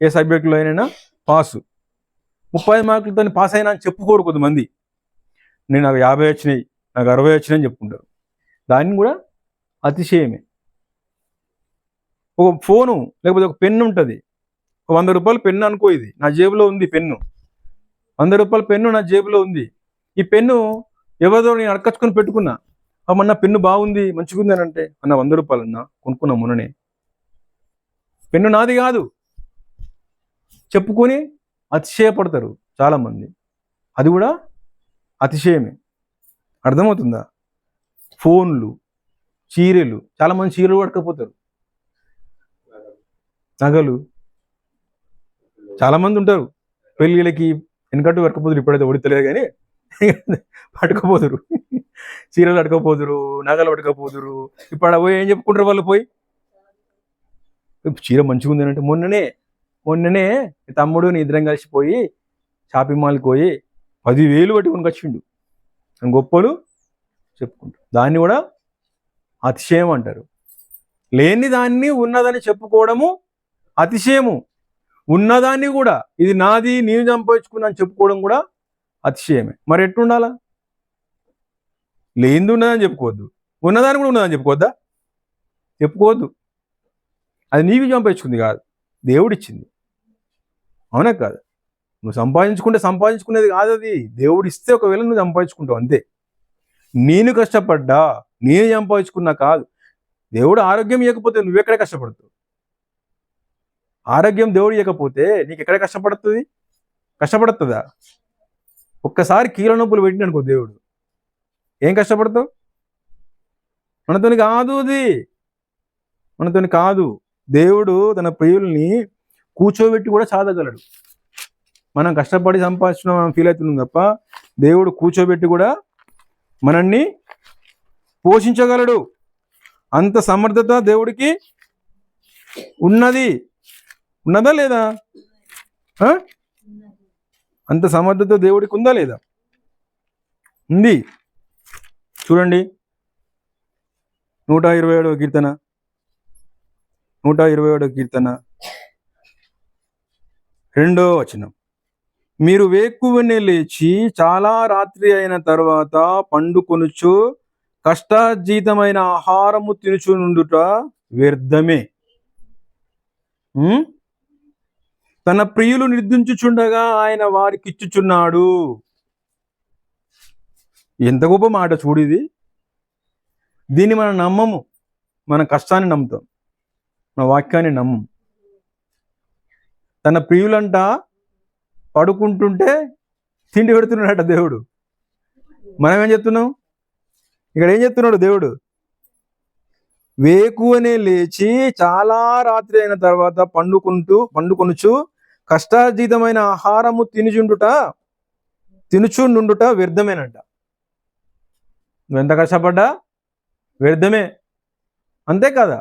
ఏ సబ్జెక్టులో అయినా పాసు. 35 మార్కులతో పాస్ అయినా అని చెప్పుకోరు కొంతమంది. నాకు 50 వచ్చినాయి, నాకు 60 వచ్చినాయి అని చెప్పుకుంటారు. దాన్ని కూడా అతిశయమే. ఒక ఫోను లేకపోతే ఒక పెన్ను ఉంటుంది, 100 రూపాయల పెన్ను అనుకో, ఇది నా జేబులో ఉంది పెన్ను, 100 రూపాయల పెన్ను నా జేబులో ఉంది. ఈ పెన్ను ఎవరిదో నేను అడకచ్చుకొని పెట్టుకున్నా, అమ్మన్నా పెన్ను బాగుంది మంచిగా ఉంది అని అంటే, అన్న 100 రూపాయలు అన్నా కొనుక్కున్నా మొన్ననే, పెన్ను నాది కాదు చెప్పుకొని అతిశయపడతారు చాలామంది. అది కూడా అతిశయమే. అర్థమవుతుందా? ఫోన్లు, చీరలు, చాలామంది చీరలు పట్టుకపోతారు, నగలు చాలామంది ఉంటారు. పెళ్ళిళ్ళకి వెనకట్టు పట్టుకపోతురు, ఇప్పుడైతే ఒడితలేదు కానీ పట్టుకపోతురు. చీరలు పట్టుకపోతురు, నగలు పట్టుకపోతురు. ఇప్పుడు పోయి ఏం చెప్పుకుంటారు వాళ్ళు? పోయి చీర మంచిగా ఉంది అంటే, మొన్ననే తమ్ముడు నీ ఇద్దరం కలిసిపోయి షాపింగ్ మాల్కి పోయి 10,000 పట్టుకొని వచ్చిండు అని గొప్పలు చెప్పుకుంటారు. దాన్ని కూడా అతిశయం అంటారు. లేని దాన్ని ఉన్నదని చెప్పుకోవడము అతిశయము. ఉన్నదాన్ని కూడా ఇది నాది, నేను సంపాదించుకున్నా అని చెప్పుకోవడం కూడా అతిశయమే. మరి ఎట్లుండాలా? లేనిది ఉన్నదని చెప్పుకోవద్దు, ఉన్నదాన్ని కూడా ఉన్నదని చెప్పుకోవద్దు. అది నీకు సంపాదించుకుంది కాదు, దేవుడిచ్చింది. అవునా కాదు? నువ్వు సంపాదించుకునేది కాదు, అది దేవుడు ఇస్తే ఒకవేళ నువ్వు సంపాదించుకుంటావు అంతే. నేను కష్టపడ్డా, నేను సంపాదించుకున్నా కాదు. దేవుడు ఆరోగ్యం ఇవ్వకపోతే నువ్వెక్కడ కష్టపడతావు? ఆరోగ్యం దేవుడు ఇవ్వకపోతే నీకు ఎక్కడ కష్టపడుతుందా? ఒక్కసారి కీళ్ళ నొప్పులు పెట్టిననుకో దేవుడు, ఏం కష్టపడతావు? మనతోని కాదు. దేవుడు తన ప్రియుల్ని కూర్చోబెట్టి కూడా సాధగలడు. మనం కష్టపడి సంపాదించడం మనం ఫీల్ అవుతున్నాం తప్ప దేవుడు కూర్చోబెట్టి కూడా మనల్ని పోషించగలడు. అంత సమర్థత దేవుడికి ఉన్నదా లేదా? అంత సమర్థత దేవుడికి ఉందా లేదా? ఉంది. చూడండి 127వ కీర్తన 2వ వచనం. మీరు వేకువనే లేచి చాలా రాత్రి అయిన తర్వాత పండుకొనుచు కష్టార్జితమైన ఆహారము తినుచు నుండుట వ్యర్థమే. తన ప్రియులు నిర్దించుచుండగా ఆయన వారికిచ్చుచున్నాడు. ఎంత గొప్ప మాట చూడిది. దీన్ని మనం నమ్మము, మన కష్టాన్ని నమ్ముతాం, మన వాక్యాన్ని నమ్మము. తన ప్రియులంట పడుకుంటుంటే తిండి పెడుతున్నాడట దేవుడు. మనం ఏం చెప్తున్నాం? ఇక్కడ ఏం చెప్తున్నాడు దేవుడు? వేకువనే లేచి చాలా రాత్రి అయిన తర్వాత పండుకొనుచు కష్టార్జితమైన ఆహారము తినుచుండుట వ్యర్థమేనంట. నువ్వెంత కష్టపడ్డా వ్యర్థమే, అంతే కదా?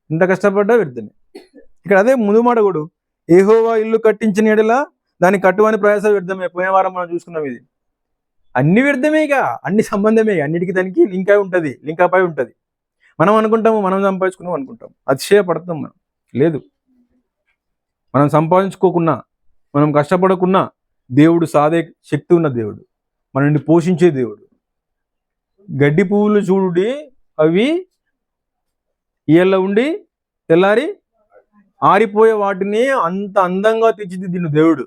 ఎంత కష్టపడ్డా వ్యర్థమే. ఇక్కడ అదే ముందు మాట కూడా, యెహోవా ఇల్లు కట్టించిన యెడల దాన్ని కట్టువని ప్రయాస వ్యర్థమే. పోయిన వారం మనం చూసుకున్నాం ఇది. అన్ని వ్యర్థమేగా, అన్ని సంబంధమే, అన్నిటికీ దానికి లింక్ అయి ఉంటుంది, లింక్ అప్ అయి ఉంటుంది. మనం అనుకుంటాము మనం సంపాదించుకున్నాం అనుకుంటాం, అతిశయపడతాం మనం. లేదు, మనం సంపాదించుకోకున్నా, మనం కష్టపడకున్నా దేవుడు సాధే శక్తి ఉన్న దేవుడు, మనల్ని పోషించే దేవుడు. గడ్డి పువ్వులు చూడుడి, అవి ఇళ్ళ ఉండి తెల్లారి ఆరిపోయే వాటిని అంత అందంగా తీర్చిదిద్దిన దేవుడు.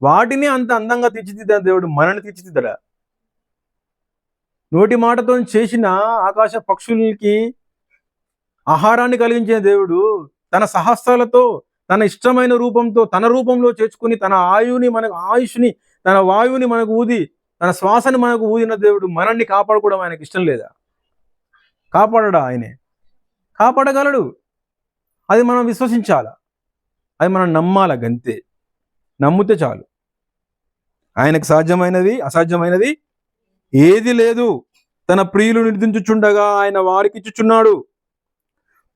వాటిని అంత అందంగా తీర్చిదిద్దిన దేవుడు మనల్ని తీర్చిదిద్దడా? నోటి మాటతో చేసిన ఆకాశ పక్షులకి ఆహారాన్ని కలిగించిన దేవుడు తన సహస్రాలతో తన ఇష్టమైన రూపంతో తన రూపంలో చేర్చుకుని తన ఆయుష్ని తన వాయువుని మనకు ఊది తన శ్వాసని మనకు ఊదిన దేవుడు మనల్ని కాపాడుకోవడం ఆయనకి ఇష్టం లేదా? కాపాడడా? ఆయనే కాపాడగలడు. అది మనం విశ్వసించాలా, అది మనం నమ్మాల, గంతే. నమ్మితే చాలు. ఆయనకు సాధ్యమైనది అసాధ్యమైనది ఏది లేదు. తన ప్రియులు నిర్దించుచుండగా ఆయన వారికిచ్చుచున్నాడు.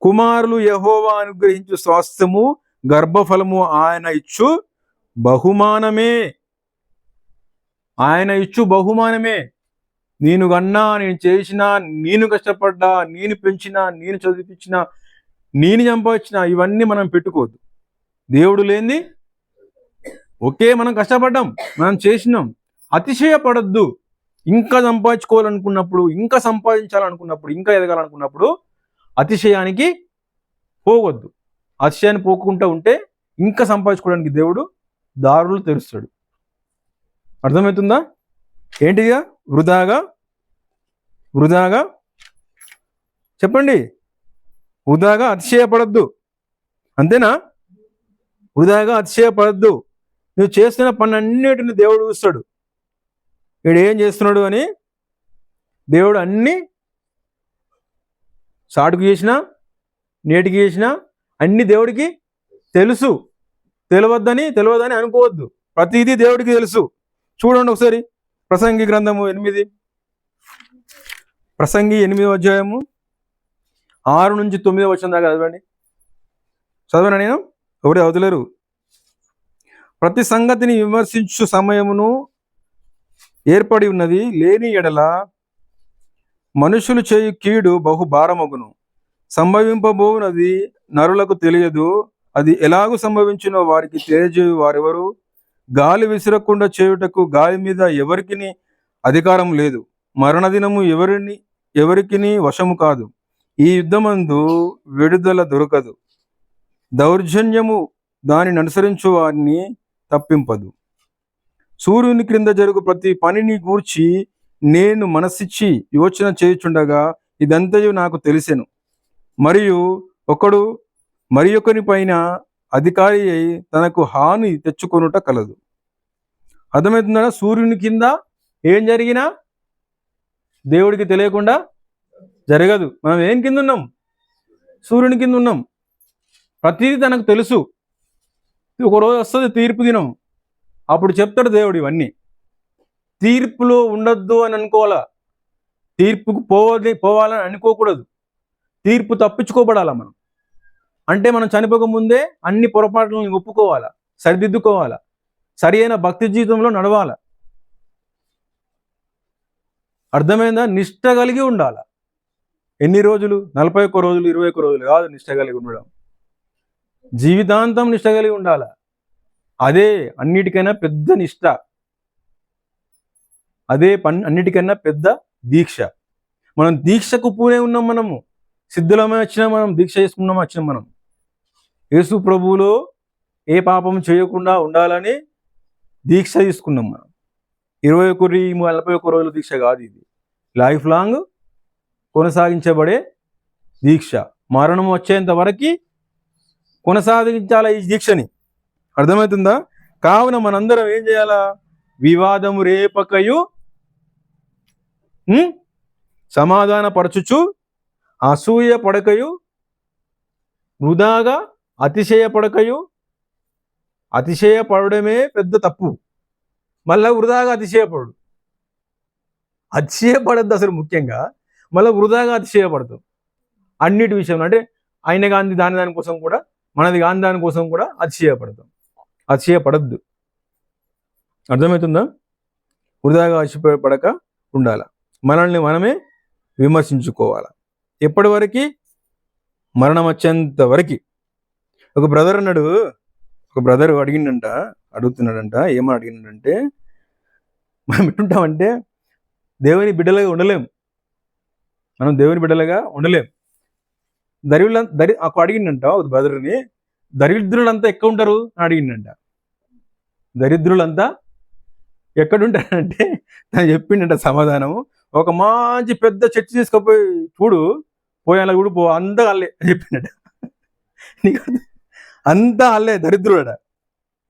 కుమారులు యెహోవా అనుగ్రహించు స్వాస్థ్యము గర్భఫలము ఆయన ఇచ్చు బహుమానమే. ఆయన ఇచ్చు బహుమానమే. నేను కన్నా, నేను చేసినా, నేను కష్టపడ్డా, నేను పెంచినా, నేను చదివించినా, నేను సంపాదించినా ఇవన్నీ మనం పెట్టుకోవద్దు. దేవుడు లేనిది ఓకే, మనం కష్టపడ్డాం, మనం చేసినాం, అతిశయపడద్దు. ఇంకా సంపాదించుకోవాలనుకున్నప్పుడు, ఇంకా సంపాదించాలనుకున్నప్పుడు, ఇంకా ఎదగాలనుకున్నప్పుడు అతిశయానికి పోవద్దు. అతిశయాన్ని పోకుండా ఉంటే ఇంకా సంపాదించుకోవడానికి దేవుడు దారులు తెరుస్తాడు. అర్థమవుతుందా? ఏంటిగా? వృధాగా చెప్పండి. వృధాగా అతిశయపడద్దు, అంతేనా? వృధాగా అతిశయపడద్దు. నువ్వు చేస్తున్న పనులన్నిటిని దేవుడు చూస్తాడు. వీడు ఏం చేస్తున్నాడు అని దేవుడు అన్ని సాటుకు చేసినా, నేటికి చేసినా అన్ని దేవుడికి తెలుసు. తెలియదని అనుకోవద్దు. ప్రతిదీ దేవుడికి తెలుసు. చూడండి ఒకసారి ప్రసంగి గ్రంథము 8, ప్రసంగి 8వ అధ్యాయము 6 నుంచి 9 వచనం దాకా చదవండి. చదవనా? నేను ఎవరు చదువుతలేరు. ప్రతి సంగతిని విమర్శించు సమయమును ఏర్పడి ఉన్నది, లేని ఎడల మనుషులు చేయు కీడు బహు భారమగును. సంభవింపబోవునది నరులకు తెలియదు, అది ఎలాగూ సంభవించినో వారికి తెలియజేయు వారెవరు? గాలి విసిరకుండా చేయుటకు గాలి మీద ఎవరికి అధికారం లేదు. మరణదినము ఎవరికి వశము కాదు. ఈ యుద్ధమందు విడుదల దొరకదు. దౌర్జన్యము దానిని అనుసరించు వారిని తప్పింపదు. సూర్యుని క్రింద జరుగు ప్రతి పనిని గూర్చి నేను మనసిచ్చి యోచన చేయుచుండగా ఇదంతయు నాకు తెలిసెను. మరియు ఒకడు మరి ఒకని పైన అధికారి అయి తనకు హాని తెచ్చుకొనుట కలదు. అర్థమవుతుందా? సూర్యుని కింద ఏం జరిగినా దేవుడికి తెలియకుండా జరగదు. మనం ఏం కింద ఉన్నాం? సూర్యుని కింద ఉన్నాం. ప్రతిదీ తనకు తెలుసు. ఒకరోజు వస్తుంది తీర్పు దినం, అప్పుడు చెప్తాడు దేవుడు ఇవన్నీ. తీర్పులో ఉండొద్దు అని అనుకోవాలా, తీర్పుకు పోవాలని అనుకోకూడదు. తీర్పు తప్పించుకోబడాలా మనం. అంటే మనం చనిపోక ముందే అన్ని పొరపాట్లను ఒప్పుకోవాలా, సరిదిద్దుకోవాలా, సరి అయిన భక్తి జీవితంలో నడవాలా. అర్థమైందా? నిష్ట కలిగి ఉండాలా. ఎన్ని రోజులు? 41 రోజులు, 21 రోజులు కాదు నిష్ట కలిగి ఉండడం. జీవితాంతం నిష్ట కలిగి ఉండాలా. అదే అన్నిటికైనా పెద్ద నిష్ట, అదే అన్నిటికన్నా పెద్ద దీక్ష. మనం దీక్షకు పూనే ఉన్నాం. మనము సిద్ధులమే వచ్చినా, మనం దీక్ష చేసుకున్నాం వచ్చినాం. మనం యేసు ప్రభువులో ఏ పాపం చేయకుండా ఉండాలని దీక్ష తీసుకున్నాం. మనం 41 రోజుల దీక్ష కాదు ఇది, లైఫ్ లాంగ్ కొనసాగించబడే దీక్ష. మరణం వచ్చేంత వరకు కొనసాగించాలా ఈ దీక్షని. అర్థమవుతుందా? కావున మనందరం ఏం చేయాలా? వివాదము రేపకయు సమాధాన పరచుచు అసూయ పడకయు వృధాగా అతిశయపడకయు. అతిశయపడమే పెద్ద తప్పు. మళ్ళీ వృధాగా అతిశయపడు. అతిశయపడద్దు అసలు. ముఖ్యంగా మళ్ళీ వృధాగా అతిశయపడతాం అన్నిటి విషయంలో. అంటే ఆయన గాంధీ దానికోసం కూడా, మనది గాంధీ దానికోసం కూడా అతిశయపడతాం. అతిశయపడద్దు. అర్థమవుతుందా? వృధాగా అతిశయపడక ఉండాల. మనల్ని మనమే విమర్శించుకోవాలి. ఎప్పటి వరకు? మరణం వచ్చేంత వరకు. ఒక బ్రదర్ అన్నాడు, ఒక బ్రదర్ అడుగుతున్నాడంట. ఏమో అడిగినాడంటే, మనం ఎట్టుంటామంటే దేవుని బిడ్డలుగా ఉండలేం. మనం దేవుని బిడ్డలుగా ఉండలేం. అడిగిండంట ఒక బ్రదర్ని, దరిద్రులంతా ఎక్కడ ఉంటారు అని అడిగిండంట. దరిద్రులంతా ఎక్కడుంటారంటే తను చెప్పిండంట సమాధానము, ఒక మంచి పెద్ద చర్చి తీసుకుపోయి చూడు, పోయేలా కూడా పో, అంతా అల్లే అని చెప్పిండట. అంతా అల్లే దరిద్రులట.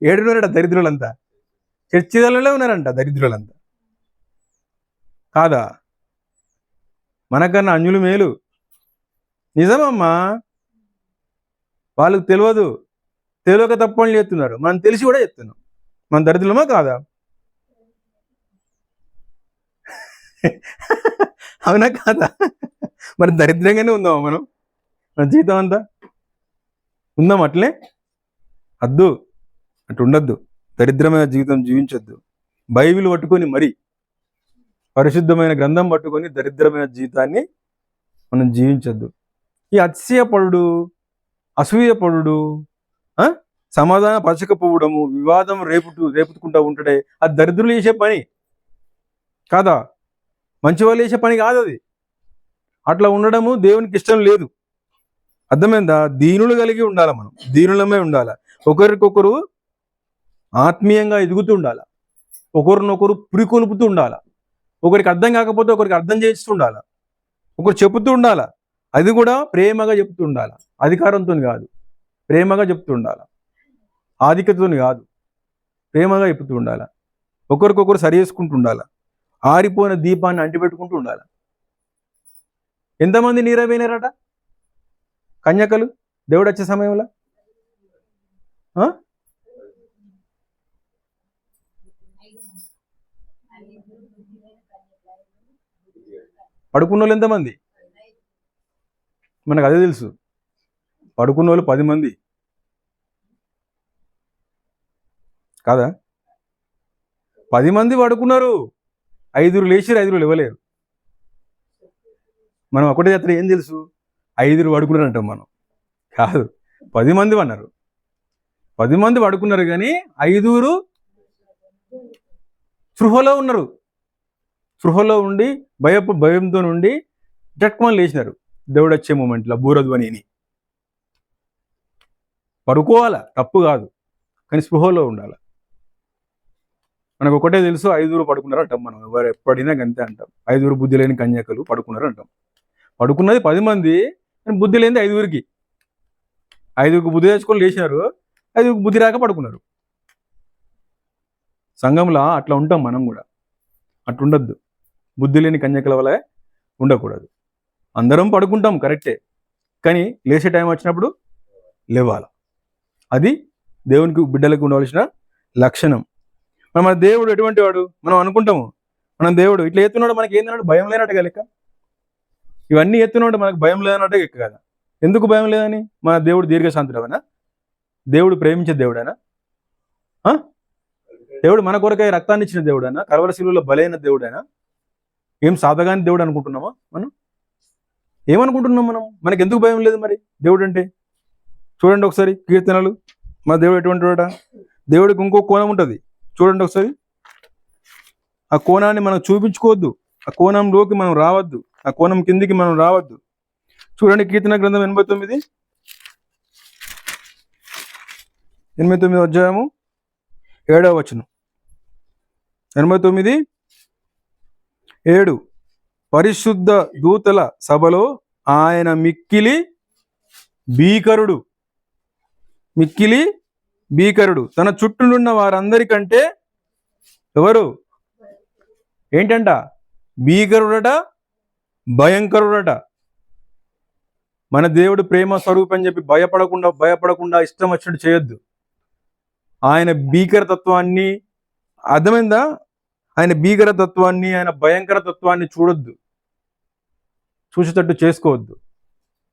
ఏడున్నారట దరిద్రులంతా? చర్చిలలో ఉన్నారంట దరిద్రులంతా. కాదా? మనకన్నా అన్యులు మేలు. నిజమమ్మా. వాళ్ళకు తెలియక తప్పని చేస్తున్నారు, మనం తెలిసి కూడా చెప్తున్నాం. మన దరిద్రులమా కాదా? అవునా కాదా? మరి దరిద్రంగానే ఉందామా మనం? మన జీవితం అంతా ఉందాం అట్లే? అద్దు, అటు ఉండద్దు. దరిద్రమైన జీవితం జీవించొద్దు. బైబిల్ పట్టుకొని మరి, పరిశుద్ధమైన గ్రంథం పట్టుకొని దరిద్రమైన జీవితాన్ని మనం జీవించొద్దు. ఈ అతిశయపడు, అసూయపడు, సమాధాన పరచకపోవడము, వివాదం రేపుకుంటూ ఉంటాడే, అది దరిద్రులు చేసే పని కాదా? మంచి వాళ్ళు చేసే పని కాదు అది. అట్లా ఉండడము దేవునికి ఇష్టం లేదు. అర్థమైందా? దీనులు కలిగి ఉండాలి. మనం దీనులమే ఉండాలి. ఒకరికొకరు ఆత్మీయంగా ఎదుగుతూ ఉండాలి. ఒకరినొకరు పురికొల్పుతూ ఉండాలి. ఒకరికి అర్థం కాకపోతే ఒకరికి అర్థం చేస్తూ ఉండాలి. ఒకరు చెబుతూ ఉండాలి. అది కూడా ప్రేమగా చెప్తూ ఉండాలి. అధికారంతో కాదు, ప్రేమగా చెప్తూ ఉండాలి. ఆధిక్యతతో కాదు, ప్రేమగా చెప్తూ ఉండాలి. ఒకరికొకరు సరి చేసుకుంటూ ఉండాలి. ఆరిపోయిన దీపాన్ని అంటిపెట్టుకుంటూ ఉండాలి. ఎంతమంది నీరైపోయినారట కన్యకలు దేవుడు వచ్చే సమయంలో? పడుకున్న వాళ్ళు ఎంతమంది? మనకు అదే తెలుసు. పడుకున్న వాళ్ళు 10 మంది కాదా? 10 మంది పడుకున్నారు, 5 లేచిరు, 5 లేవలేరు. మనం ఒకటే జాతర ఏం తెలుసు? 5 పడుకున్నారు అంటాం మనం. కాదు, 10 మంది అన్నారు. 10 మంది పడుకున్నారు కానీ 5 స్పృహలో ఉన్నారు. స్పృహలో ఉండి భయంతో నుండి జట్మని లేచినారు దేవుడు వచ్చే మూమెంట్లో బూరధ్వనిని. పడుకోవాలా, తప్పు కాదు, కానీ స్పృహలో ఉండాలి. మనకు ఒకటే తెలుసు, 5 పడుకున్నారు అంటాం మనం. ఎవరు ఎప్పుడైనా గంతే అంటాం. 5 బుద్ధి లేని కన్యకలు పడుకున్నారు అంటాం. పడుకున్నది 10 మంది, కానీ బుద్ధి లేనిది 5కి. 5కి బుద్ధి తెచ్చుకొని లేచినారు, 5కి బుద్ధి రాక పడుకున్నారు. సంఘంలో అట్లా ఉంటాం మనం కూడా. అట్లుండద్దు. బుద్ధి లేని కన్యకల వల్ల ఉండకూడదు. అందరం పడుకుంటాం కరెక్టే, కానీ లేచే టైం వచ్చినప్పుడు లేవాలి. అది దేవునికి బిడ్డలకు ఉండవలసిన లక్షణం. మన దేవుడు ఎటువంటి వాడు? మనం అనుకుంటాము మనం దేవుడు ఇట్లా ఎత్తున్నాడు, మనకి ఏంటన్నాడు? భయం లేనట్టుగా లెక్క. ఇవన్నీ ఎత్తున్నాడు, మనకు భయం లేనట్టుగా ఎక్క కదా. ఎందుకు భయం లేదని? మన దేవుడు దీర్ఘశాంతుడేనా? దేవుడు ప్రేమించే దేవుడేనా? దేవుడు మన కొరకై రక్తాన్ని ఇచ్చిన దేవుడేనా? కల్వరి శిలువలో బలైన దేవుడేనా? ఏం సాధగాని దేవుడు అనుకుంటున్నామా? మనం ఏమనుకుంటున్నాం? మనకి ఎందుకు భయం లేదు మరి దేవుడు అంటే? చూడండి ఒకసారి కీర్తనలు. మన దేవుడు ఎటువంటి వాడా? దేవుడికి ఇంకో కోణం ఉంటుంది, చూడండి ఒకసారి. ఆ కోణాన్ని మనం చూపించుకోవద్దు, ఆ కోణంలోకి మనం రావద్దు, ఆ కోణం కిందికి మనం రావద్దు. చూడండి కీర్తన గ్రంథం 89 అధ్యాయము 7వ వచనం. 89:7. పరిశుద్ధ దూతల సభలో ఆయన మిక్కిలి భీకరుడు, తన చుట్టూనున్న వారందరికంటే ఎవరు? ఏంటంట? భీకరుడట, భయంకరుడట. మన దేవుడు ప్రేమ స్వరూపం అని చెప్పి భయపడకుండా ఇష్టం వచ్చినట్టు చేయొద్దు. ఆయన భీకరతత్వాన్ని, అర్థమైందా? ఆయన భీకరతత్వాన్ని, ఆయన భయంకర తత్వాన్ని చూడొద్దు, చూసేటట్టు చేసుకోవద్దు.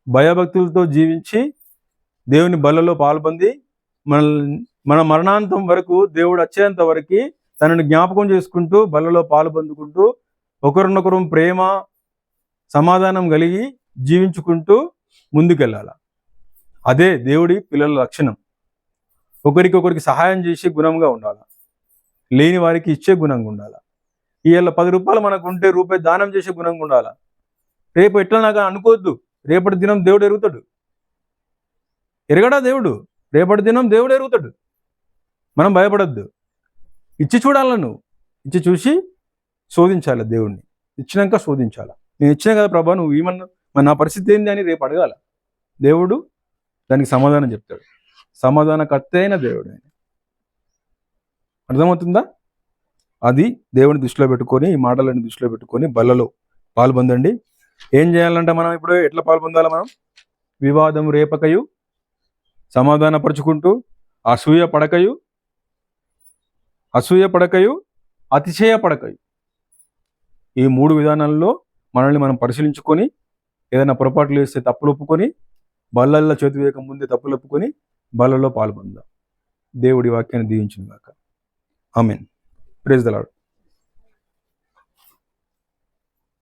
భయభక్తులతో జీవించి దేవుని బలలో పాల్పొంది మన మరణాంతం వరకు, దేవుడు వచ్చేంత వరకు తనను జ్ఞాపకం చేసుకుంటూ బలలో పాల్పొందుకుంటూ ఒకరినొకరు ప్రేమ సమాధానం కలిగి జీవించుకుంటూ ముందుకెళ్ళాల. అదే దేవుడి పిల్లల లక్షణం. ఒకరికొకరికి సహాయం చేసే గుణంగా ఉండాలి, లేని వారికి ఇచ్చే గుణంగా ఉండాలి. ఇవాళ 10 రూపాయలు మనకు ఉంటే రూపాయి దానం చేసే గుణంగా ఉండాలి. రేపు ఎట్లా నాకు అనుకోవద్దు, రేపటి దినం దేవుడు ఎరుగుతాడు. ఎరగడా దేవుడు? రేపటి దినం దేవుడు ఎరుగుతాడు. మనం భయపడద్దు, ఇచ్చి చూడాల. నువ్వు ఇచ్చి చూసి శోధించాలి దేవుణ్ణి. ఇచ్చినాక శోధించాల. నేను ఇచ్చినా కదా ప్రభా, నువ్వు ఏమన్నా, మరి నా పరిస్థితి ఏంది అని రేపు అడగాల. దేవుడు దానికి సమాధానం చెప్తాడు. సమాధానకర్త అయిన దేవుడు ఆయన. అర్థమవుతుందా? అది దేవుని దృష్టిలో పెట్టుకొని, ఈ మాటలని దృష్టిలో పెట్టుకొని బలలో పాల్పొందండి. ఏం చేయాలంటే మనం ఇప్పుడు ఎట్లా పాల్పొందాలి? మనం వివాదం రేపకయు, సమాధానపరుచుకుంటూ, అసూయ పడకయు, అతిశయ పడకయు, ఈ 3 విధానాల్లో మనల్ని మనం పరిశీలించుకొని, ఏదైనా పొరపాట్లు వేస్తే తప్పులు ఒప్పుకొని, బల్లల్లో చేతి వేయక ముందే తప్పులు ఒప్పుకొని బలలో పాల్పొందాం. దేవుడి వాక్యాన్ని దీవించును గాక. ఆమేన్. Praise the lord.